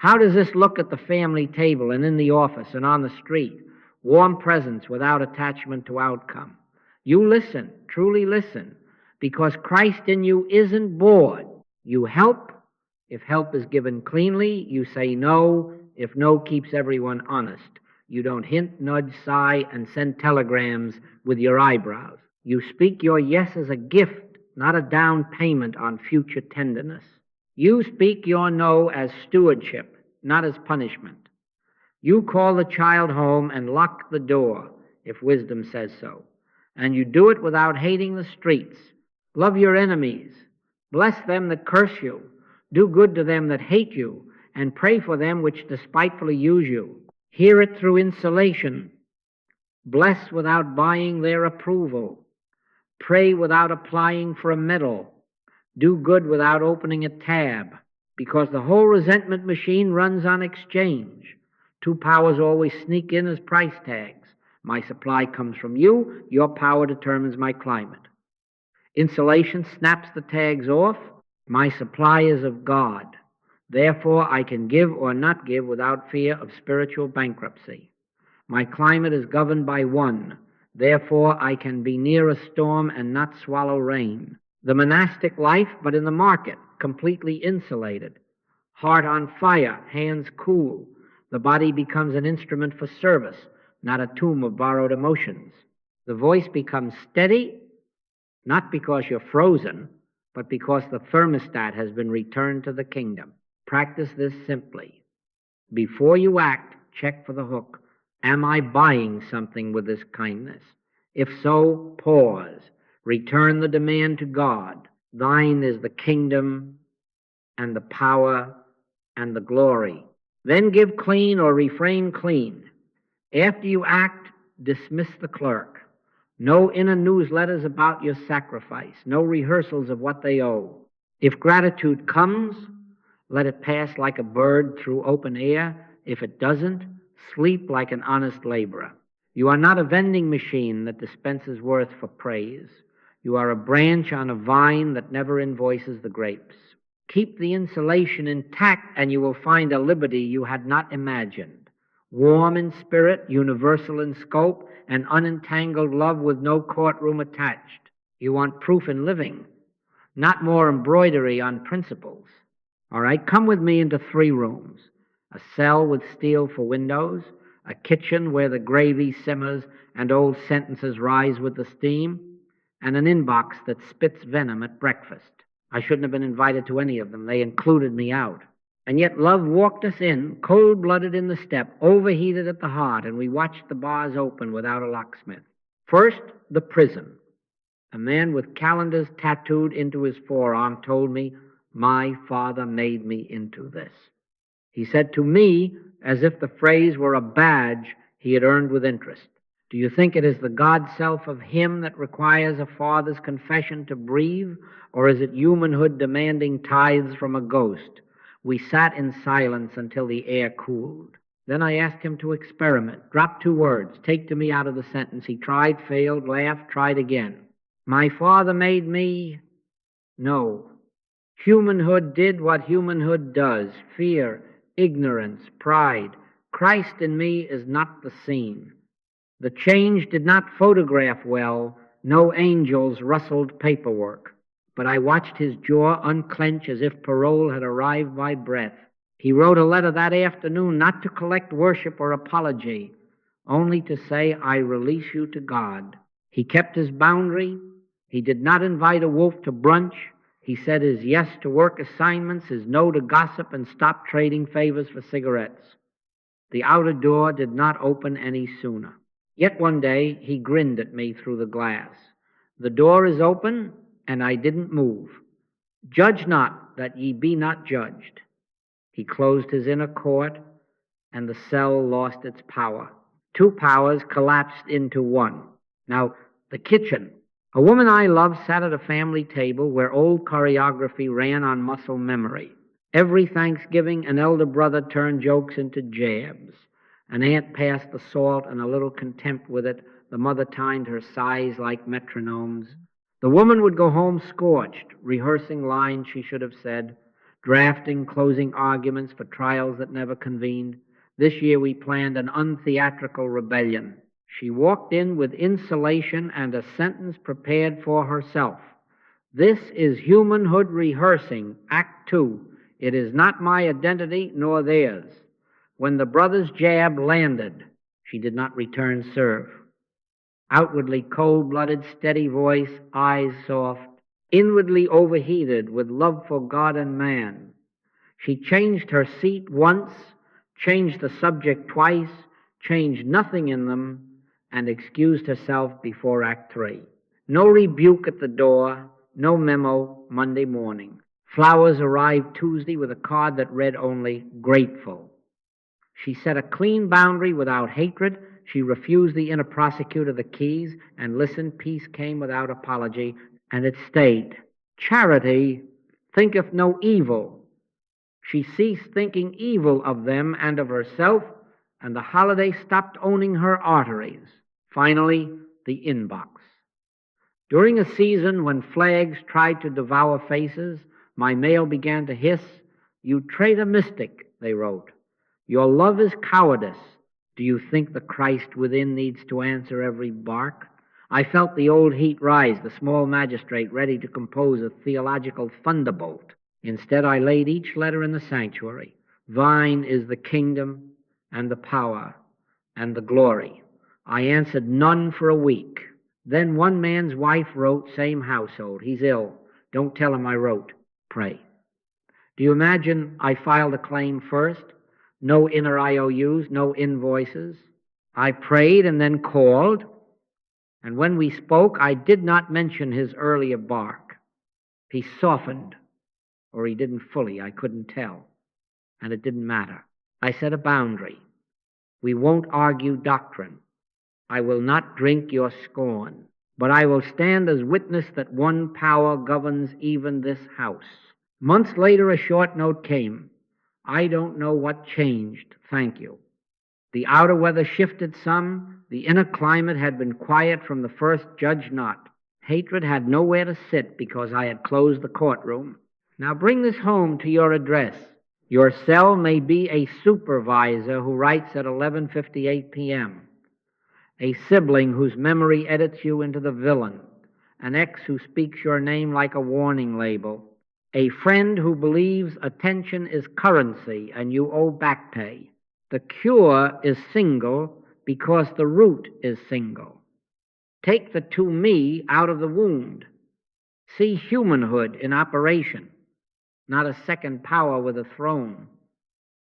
How does this look at the family table and in the office and on the street? Warm presence without attachment to outcome. You listen, truly listen, because Christ in you isn't bored. You help. If help is given cleanly, you say no. If no keeps everyone honest. You don't hint, nudge, sigh, and send telegrams with your eyebrows. You speak your yes as a gift, not a down payment on future tenderness. You speak your no as stewardship, not as punishment. You call the child home and lock the door, if wisdom says so. And you do it without hating the streets. Love your enemies. Bless them that curse you. Do good to them that hate you, and pray for them which despitefully use you. Hear it through insulation. Bless without buying their approval. Pray without applying for a medal. Do good without opening a tab, because the whole resentment machine runs on exchange. Two powers always sneak in as price tags. My supply comes from you. Your power determines my climate. Insulation snaps the tags off. My supply is of God. Therefore, I can give or not give without fear of spiritual bankruptcy. My climate is governed by one. Therefore, I can be near a storm and not swallow rain. The monastic life, but in the market, completely insulated. Heart on fire, hands cool. The body becomes an instrument for service, not a tomb of borrowed emotions. The voice becomes steady, not because you're frozen, but because the thermostat has been returned to the kingdom. Practice this simply. Before you act, check for the hook. Am I buying something with this kindness? If so, pause. Return the demand to God. Thine is the kingdom and the power and the glory. Then give clean or refrain clean. After you act, dismiss the clerk. No inner newsletters about your sacrifice. No rehearsals of what they owe. If gratitude comes, let it pass like a bird through open air. If it doesn't, sleep like an honest laborer. You are not a vending machine that dispenses worth for praise. You are a branch on a vine that never invoices the grapes. Keep the insulation intact, and you will find a liberty you had not imagined. Warm in spirit, universal in scope, and unentangled love with no courtroom attached. You want proof in living, not more embroidery on principles. All right, come with me into 3 rooms. A cell with steel for windows, a kitchen where the gravy simmers and old sentences rise with the steam, and an inbox that spits venom at breakfast. I shouldn't have been invited to any of them. They included me out. And yet love walked us in, cold-blooded in the step, overheated at the heart, and we watched the bars open without a locksmith. First, the prison. A man with calendars tattooed into his forearm told me, "My father made me into this." He said to me, as if the phrase were a badge he had earned with interest, "Do you think it is the God-self of him that requires a father's confession to breathe, or is it humanhood demanding tithes from a ghost?" We sat in silence until the air cooled. Then I asked him to experiment, drop 2 words, take to me out of the sentence. He tried, failed, laughed, tried again. "My father made me..." No. Humanhood did what humanhood does. Fear, ignorance, pride. Christ in me is not the scene. The change did not photograph well. No angels rustled paperwork. But I watched his jaw unclench as if parole had arrived by breath. He wrote a letter that afternoon not to collect worship or apology, only to say, "I release you to God." He kept his boundary. He did not invite a wolf to brunch. He said his yes to work assignments, his no to gossip, and stopped trading favors for cigarettes. The outer door did not open any sooner. Yet one day he grinned at me through the glass. "The door is open, and I didn't move. Judge not, that ye be not judged." He closed his inner court, and the cell lost its power. 2 powers collapsed into one. Now, the kitchen. A woman I loved sat at a family table where old choreography ran on muscle memory. Every Thanksgiving, an elder brother turned jokes into jabs. An aunt passed the salt and a little contempt with it. The mother timed her sighs like metronomes. The woman would go home scorched, rehearsing lines she should have said, drafting closing arguments for trials that never convened. This year we planned an untheatrical rebellion. She walked in with insulation and a sentence prepared for herself. This is humanhood rehearsing, Act Two. It is not my identity nor theirs. When the brother's jab landed, she did not return serve. Outwardly cold-blooded, steady voice, eyes soft, inwardly overheated with love for God and man. She changed her seat once, changed the subject twice, changed nothing in them, and excused herself before Act Three. No rebuke at the door, no memo Monday morning. Flowers arrived Tuesday with a card that read only, grateful. She set a clean boundary without hatred. She refused the inner prosecutor the keys and listened. Peace came without apology, and it stayed. Charity thinketh no evil. She ceased thinking evil of them and of herself, and the holiday stopped owning her arteries. Finally, the inbox. During a season when flags tried to devour faces, my mail began to hiss. You traitor mystic, they wrote. Your love is cowardice. Do you think the Christ within needs to answer every bark? I felt the old heat rise, the small magistrate ready to compose a theological thunderbolt. Instead, I laid each letter in the sanctuary. Thine is the kingdom and the power and the glory. I answered none for a week. Then one man's wife wrote, same household. He's ill. Don't tell him I wrote. Pray. Do you imagine I filed a claim first? No inner IOUs, no invoices. I prayed and then called. And when we spoke, I did not mention his earlier bark. He softened, or he didn't fully. I couldn't tell. And it didn't matter. I set a boundary. We won't argue doctrine. I will not drink your scorn, but I will stand as witness that one power governs even this house. Months later, a short note came. I don't know what changed, thank you. The outer weather shifted some. The inner climate had been quiet from the first, judge not. Hatred had nowhere to sit because I had closed the courtroom. Now bring this home to your address. Your cell may be a supervisor who writes at 11:58 p.m., a sibling whose memory edits you into the villain, an ex who speaks your name like a warning label, a friend who believes attention is currency and you owe back pay. The cure is single because the root is single. Take the to me out of the wound. See humanhood in operation, not a second power with a throne.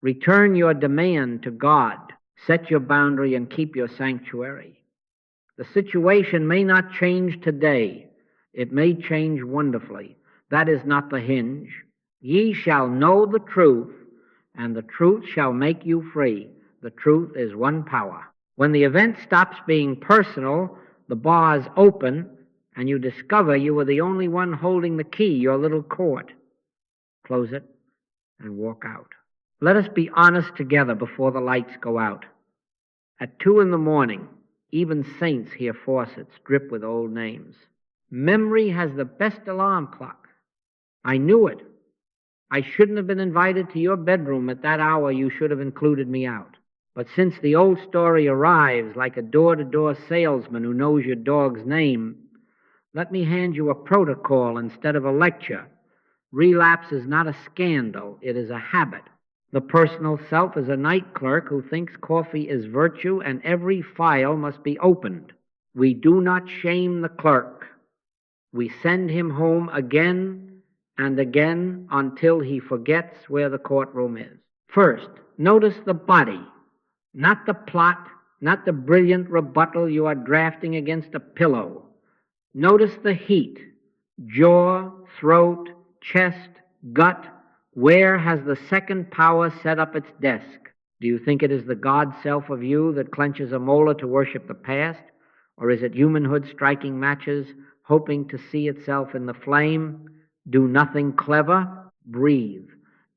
Return your demand to God. Set your boundary and keep your sanctuary. The situation may not change today. It may change wonderfully. That is not the hinge. Ye shall know the truth, and the truth shall make you free. The truth is one power. When the event stops being personal, the bars open, and you discover you were the only one holding the key, your little court. Close it and walk out. Let us be honest together before the lights go out. At 2 a.m, even saints hear faucets drip with old names. Memory has the best alarm clock. I knew it. I shouldn't have been invited to your bedroom at that hour. You should have included me out. But since the old story arrives like a door-to-door salesman who knows your dog's name, let me hand you a protocol instead of a lecture. Relapse is not a scandal. It is a habit. The personal self is a night clerk who thinks coffee is virtue and every file must be opened. We do not shame the clerk. We send him home again and again until he forgets where the courtroom is. First, notice the body, not the plot, not the brilliant rebuttal you are drafting against a pillow. Notice the heat, jaw, throat, chest, gut. Where has the second power set up its desk? Do you think it is the God self of you that clenches a molar to worship the past? Or is it humanhood striking matches, hoping to see itself in the flame? Do nothing clever, breathe,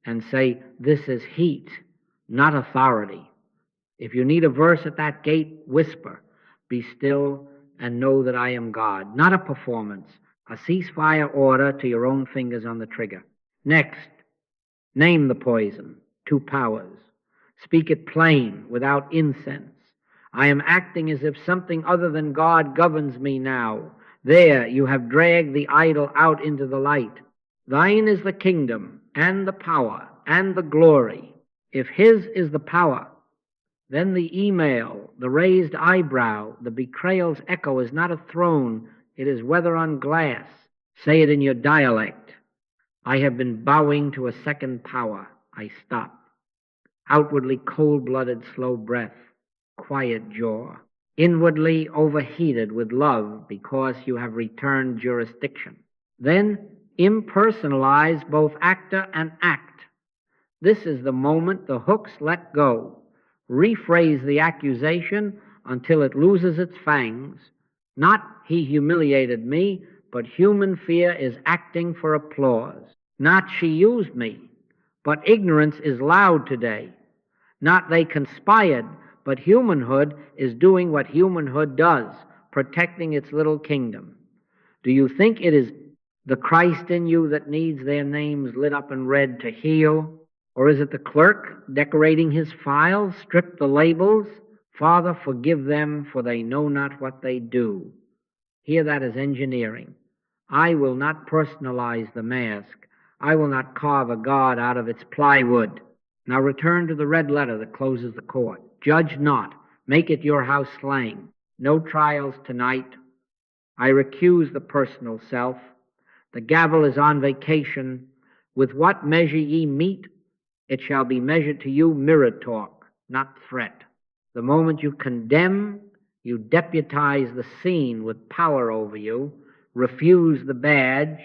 and say, this is heat, not authority. If you need a verse at that gate, whisper, be still and know that I am God. Not a performance, a ceasefire order to your own fingers on the trigger. Next, Name the poison, two powers. Speak it plain, without incense. I am acting as if something other than God governs me now. There you have dragged the idol out into the light. Thine is the kingdom, and the power, and the glory. If his is the power, then the email, the raised eyebrow, the betrayal's echo is not a throne, it is weather on glass. Say it in your dialect. I have been bowing to a second power. I stop. Outwardly cold-blooded, slow breath, quiet jaw. Inwardly overheated with love because you have returned jurisdiction. Then impersonalize both actor and act. This is the moment the hooks let go. Rephrase the accusation until it loses its fangs. Not he humiliated me, but human fear is acting for applause. Not she used me, but ignorance is loud today. Not they conspired, but humanhood is doing what humanhood does, protecting its little kingdom. Do you think it is the Christ in you that needs their names lit up in red to heal? Or is it the clerk decorating his files, strip the labels? Father, forgive them, for they know not what they do. Hear that as engineering. I will not personalize the mask. I will not carve a God out of its plywood. Now return to the red letter that closes the court. Judge not. Make it your house slang. No trials tonight. I recuse the personal self. The gavel is on vacation. With what measure ye meet, it shall be measured to you mirror talk, not threat. The moment you condemn, you deputize the scene with power over you. Refuse the badge.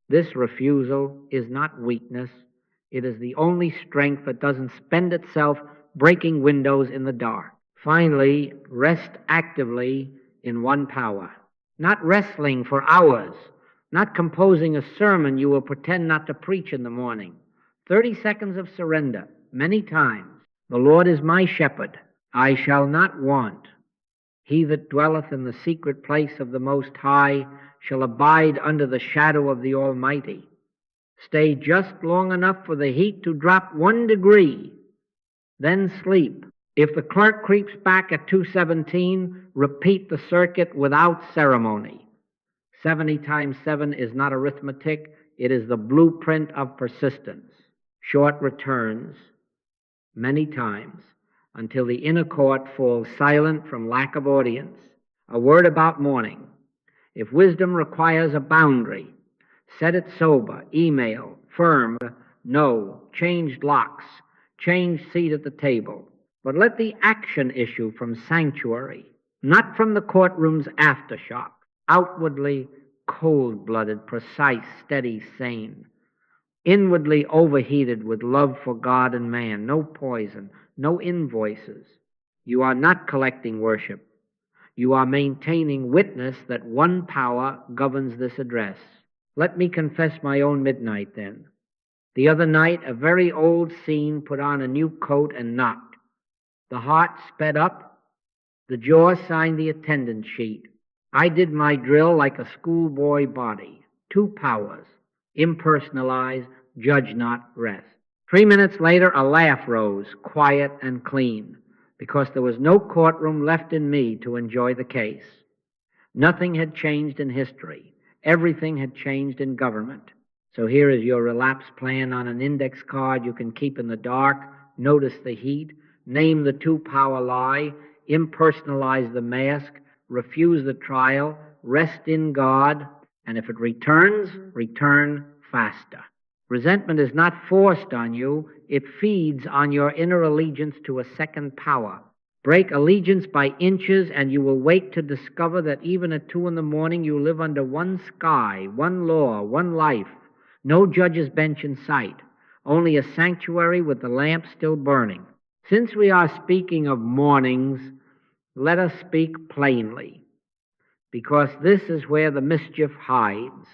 This refusal is not weakness. It is the only strength that doesn't spend itself breaking windows in the dark. Finally, rest actively in one power. Not wrestling for hours. Not composing a sermon you will pretend not to preach in the morning. 30 seconds of surrender, many times. The Lord is my shepherd. I shall not want. He that dwelleth in the secret place of the Most High shall abide under the shadow of the Almighty. Stay just long enough for the heat to drop 1 degree, then sleep. If the clerk creeps back at 2:17, repeat the circuit without ceremony. 70 times 7 is not arithmetic. It is the blueprint of persistence. Short returns, many times, until the inner court falls silent from lack of audience. A word about mourning. If wisdom requires a boundary, set it sober, email, firm, no, changed locks, changed seat at the table. But let the action issue from sanctuary, not from the courtroom's aftershock. Outwardly cold-blooded, precise, steady, sane. Inwardly overheated with love for God and man. No poison, no invoices. You are not collecting worship. You are maintaining witness that one power governs this address. Let me confess my own midnight then. The other night, a very old scene put on a new coat and knocked. The heart sped up. The jaw signed the attendance sheet. I did my drill like a schoolboy body. 2 powers. Impersonalize, judge not, rest. 3 minutes later, a laugh rose, quiet and clean, because there was no courtroom left in me to enjoy the case. Nothing had changed in history. Everything had changed in government. So here is your relapse plan on an index card you can keep in the dark. Notice the heat. Name the 2-power lie. Impersonalize the mask. Refuse the trial. Rest in God. And if it returns, return faster. Resentment is not forced on you. It feeds on your inner allegiance to a second power. Break allegiance by inches, and you will wake to discover that even at 2 a.m. you live under one sky, one law, one life. No judge's bench in sight. Only a sanctuary with the lamp still burning. Since we are speaking of mornings, let us speak plainly, because this is where the mischief hides.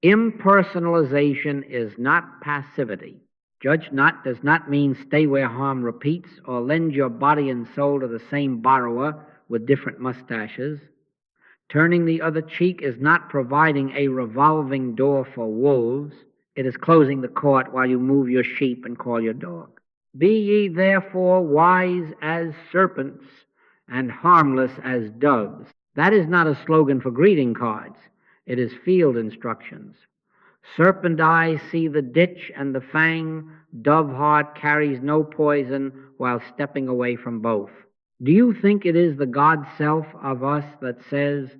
Impersonalization is not passivity. Judge not does not mean stay where harm repeats or lend your body and soul to the same borrower with different mustaches. Turning the other cheek is not providing a revolving door for wolves. It is closing the court while you move your sheep and call your dog. Be ye therefore wise as serpents and harmless as doves. That is not a slogan for greeting cards. It is field instructions. Serpent eye see the ditch and the fang, dove heart carries no poison while stepping away from both. Do you think it is the God self of us that says,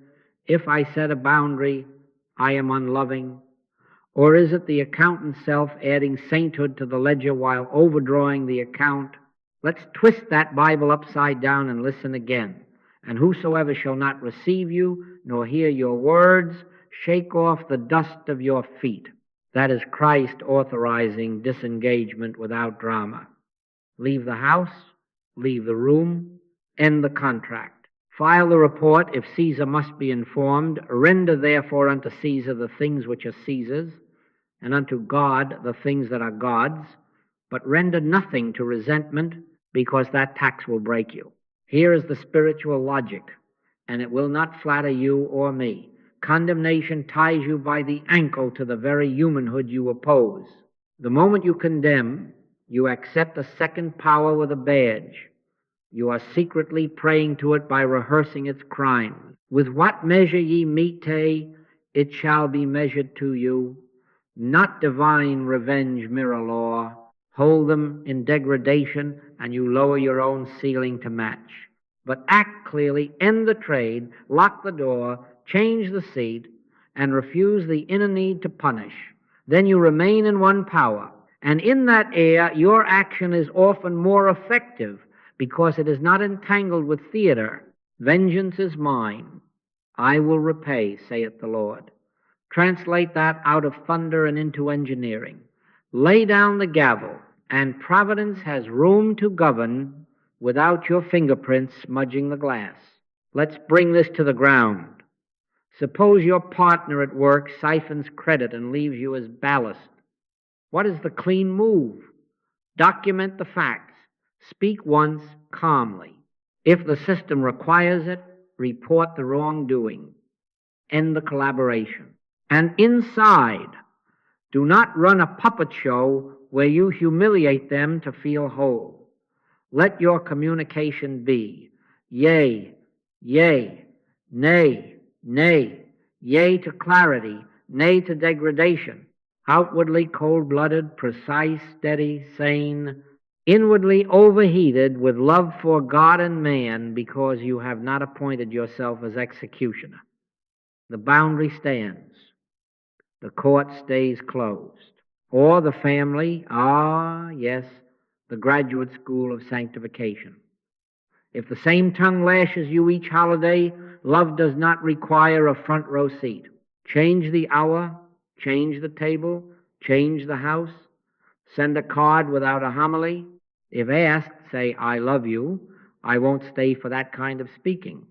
if I set a boundary, I am unloving? Or is it the accountant self adding sainthood to the ledger while overdrawing the account? Let's twist that Bible upside down and listen again. And whosoever shall not receive you, nor hear your words, shake off the dust of your feet. That is Christ authorizing disengagement without drama. Leave the house, leave the room, end the contract. File the report if Caesar must be informed. Render therefore unto Caesar the things which are Caesar's, and unto God the things that are God's, but render nothing to resentment, because that tax will break you. Here is the spiritual logic, and it will not flatter you or me. Condemnation ties you by the ankle to the very humanhood you oppose. The moment you condemn, you accept a second power with a badge. You are secretly praying to it by rehearsing its crimes. With what measure ye mete, it shall be measured to you. Not divine revenge, mirror law. Hold them in degradation, and you lower your own ceiling to match. But act clearly, end the trade, lock the door, change the seat, and refuse the inner need to punish. Then you remain in one power. And in that air, your action is often more effective because it is not entangled with theater. Vengeance is mine. I will repay, saith the Lord. Translate that out of thunder and into engineering. Lay down the gavel, and providence has room to govern without your fingerprints smudging the glass. Let's bring this to the ground. Suppose your partner at work siphons credit and leaves you as ballast. What is the clean move? Document the facts. Speak once calmly. If the system requires it, report the wrongdoing. End the collaboration. And inside, do not run a puppet show where you humiliate them to feel whole. Let your communication be yea, yea, nay, nay, yea to clarity, nay to degradation, outwardly cold-blooded, precise, steady, sane, inwardly overheated with love for God and man because you have not appointed yourself as executioner. The boundary stands. The court stays closed. Or the family, yes, the graduate school of sanctification. If the same tongue lashes you each holiday, love does not require a front row seat. Change the hour, change the table, change the house, send a card without a homily. If asked, say, I love you. I won't stay for that kind of speaking.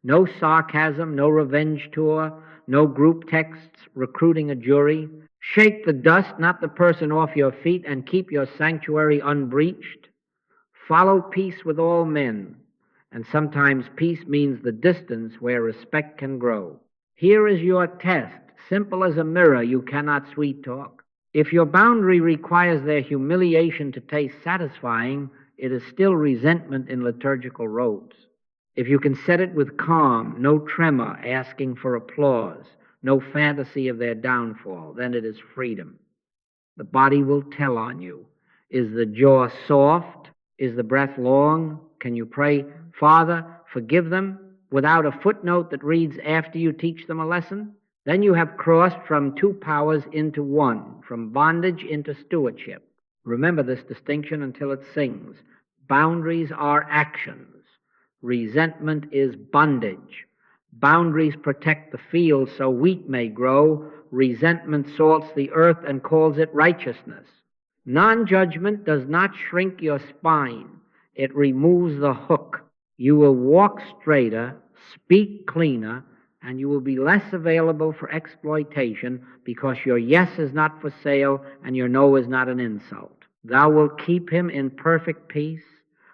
No sarcasm, no revenge tour, no group texts recruiting a jury. Shake the dust, not the person, off your feet, and keep your sanctuary unbreached. Follow peace with all men, and sometimes peace means the distance where respect can grow. Here is your test, simple as a mirror, you cannot sweet talk. If your boundary requires their humiliation to taste satisfying, it is still resentment in liturgical robes. If you can set it with calm, no tremor asking for applause, no fantasy of their downfall, then it is freedom. The body will tell on you. Is the jaw soft? Is the breath long? Can you pray, Father, forgive them, without a footnote that reads after you teach them a lesson? Then you have crossed from two powers into one, from bondage into stewardship. Remember this distinction until it sings. Boundaries are actions. Resentment is bondage. Boundaries protect the field so wheat may grow. Resentment salts the earth and calls it righteousness. Non-judgment does not shrink your spine. It removes the hook. You will walk straighter, speak cleaner, and you will be less available for exploitation because your yes is not for sale and your no is not an insult. Thou wilt keep him in perfect peace,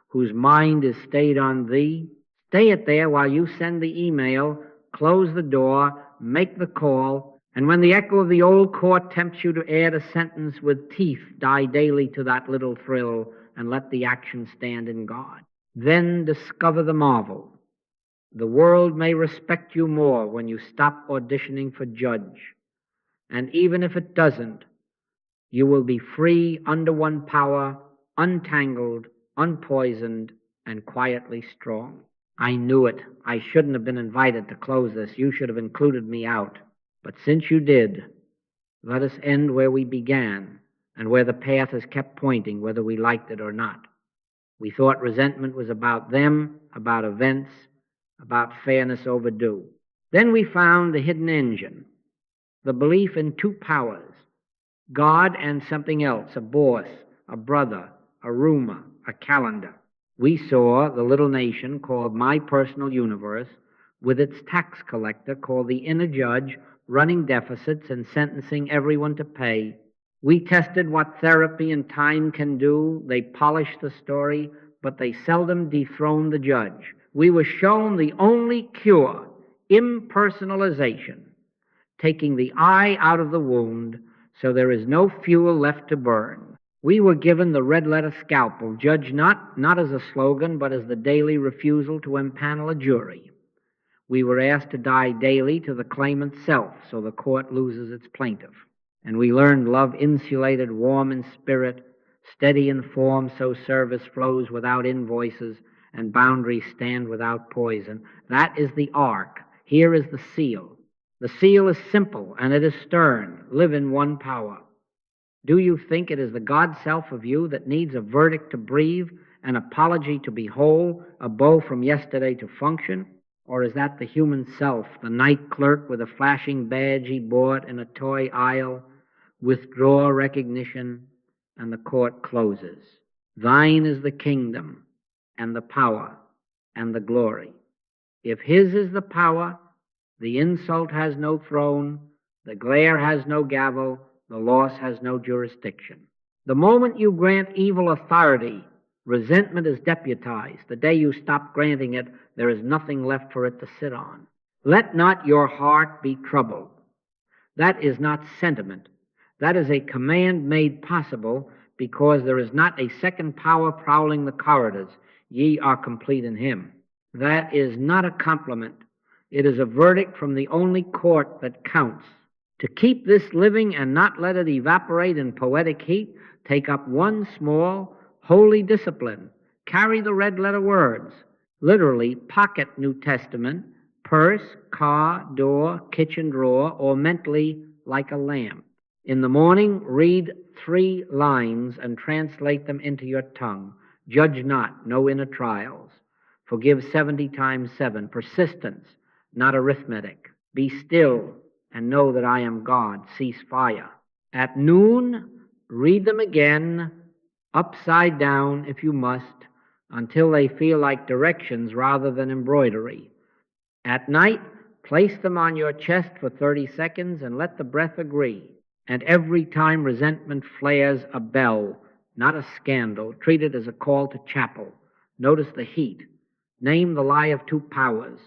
whose mind is stayed on thee. Stay it there while you send the email, close the door, make the call, And when the echo of the old court tempts you to add a sentence with teeth, die daily to that little thrill and let the action stand in God. Then discover the marvel. The world may respect you more when you stop auditioning for judge. And even if it doesn't, you will be free under one power, untangled, unpoisoned, and quietly strong. I knew it. I shouldn't have been invited to close this. You should have included me out. But since you did, let us end where we began and where the path has kept pointing, whether we liked it or not. We thought resentment was about them, about events, about fairness overdue. Then we found the hidden engine, the belief in two powers, God and something else, a boss, a brother, a rumor, a calendar. We saw the little nation called my personal universe with its tax collector called the inner judge running deficits and sentencing everyone to pay. We tested what therapy and time can do. They polished the story, but they seldom dethroned the judge. We were shown the only cure, impersonalization, taking the eye out of the wound so there is no fuel left to burn. We were given the red-letter scalpel, judge not as a slogan, but as the daily refusal to empanel a jury. We were asked to die daily to the claimant's self, so the court loses its plaintiff. And we learned love insulated, warm in spirit, steady in form, so service flows without invoices, and boundaries stand without poison. That is the ark. Here is the seal. The seal is simple, and it is stern. Live in one power. Do you think it is the God self of you that needs a verdict to breathe, an apology to be whole, a bow from yesterday to function? Or is that the human self, the night clerk with a flashing badge he bought in a toy aisle? Withdraw recognition, and the court closes. Thine is the kingdom, and the power, and the glory. If his is the power, the insult has no throne, the glare has no gavel, the loss has no jurisdiction. The moment you grant evil authority, resentment is deputized. The day you stop granting it, there is nothing left for it to sit on. Let not your heart be troubled. That is not sentiment. That is a command made possible because there is not a second power prowling the corridors. Ye are complete in him. That is not a compliment. It is a verdict from the only court that counts. To keep this living and not let it evaporate in poetic heat, take up one small, holy discipline. Carry the red-letter words. Literally, pocket New Testament, purse, car, door, kitchen drawer, or mentally like a lamp. In the morning, read 3 lines and translate them into your tongue. Judge not, no inner trials. Forgive 70 times 7. Persistence, not arithmetic. Be still and know that I am God. Cease fire. At noon, read them again, upside down if you must, until they feel like directions rather than embroidery. At night, place them on your chest for 30 seconds and let the breath agree. And every time resentment flares, a bell, not a scandal. Treat it as a call to chapel. Notice the heat. Name the lie of two powers.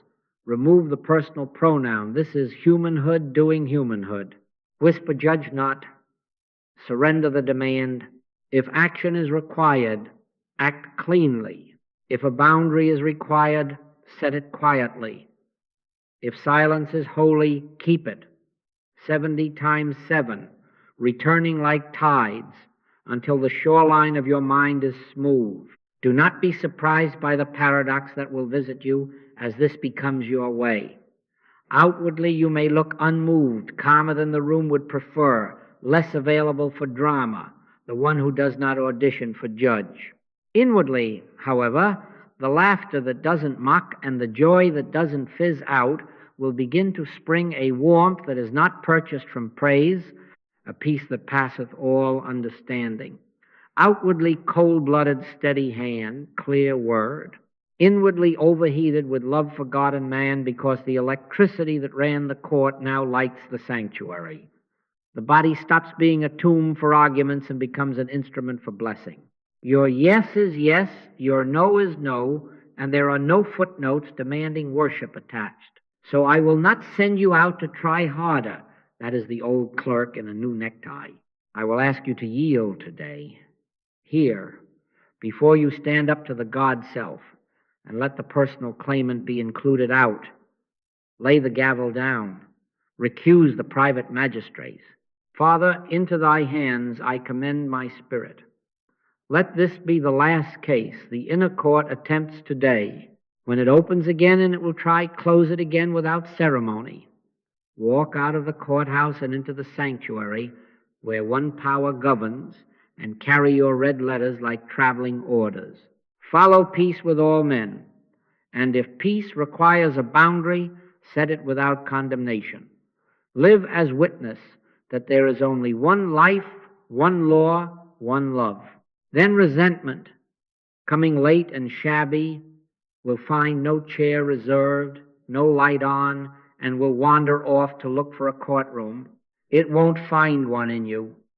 Remove the personal pronoun. This is humanhood doing humanhood. Whisper, judge not. Surrender the demand. If action is required, act cleanly. If a boundary is required, set it quietly. If silence is holy, keep it. 70 times 7, returning like tides until the shoreline of your mind is smooth. Do not be surprised by the paradox that will visit you as this becomes your way. Outwardly, you may look unmoved, calmer than the room would prefer, less available for drama, the one who does not audition for judge. Inwardly, however, the laughter that doesn't mock and the joy that doesn't fizz out will begin to spring a warmth that is not purchased from praise, a peace that passeth all understanding. Outwardly cold-blooded, steady hand, clear word. Inwardly overheated with love for God and man because the electricity that ran the court now lights the sanctuary. The body stops being a tomb for arguments and becomes an instrument for blessing. Your yes is yes, your no is no, and there are no footnotes demanding worship attached. So I will not send you out to try harder. That is the old clerk in a new necktie. I will ask you to yield today, here, before you stand up to the God self, and let the personal claimant be included out. Lay the gavel down. Recuse the private magistrates. Father, into thy hands I commend my spirit. Let this be the last case the inner court attempts today. When it opens again, and it will try close it again without ceremony, walk out of the courthouse and into the sanctuary where one power governs, and carry your red letters like traveling orders. Follow peace with all men, and if peace requires a boundary, set it without condemnation. Live as witness that there is only one life, one law, one love. Then resentment, coming late and shabby, will find no chair reserved, no light on, and will wander off to look for a courtroom. It won't find one in you.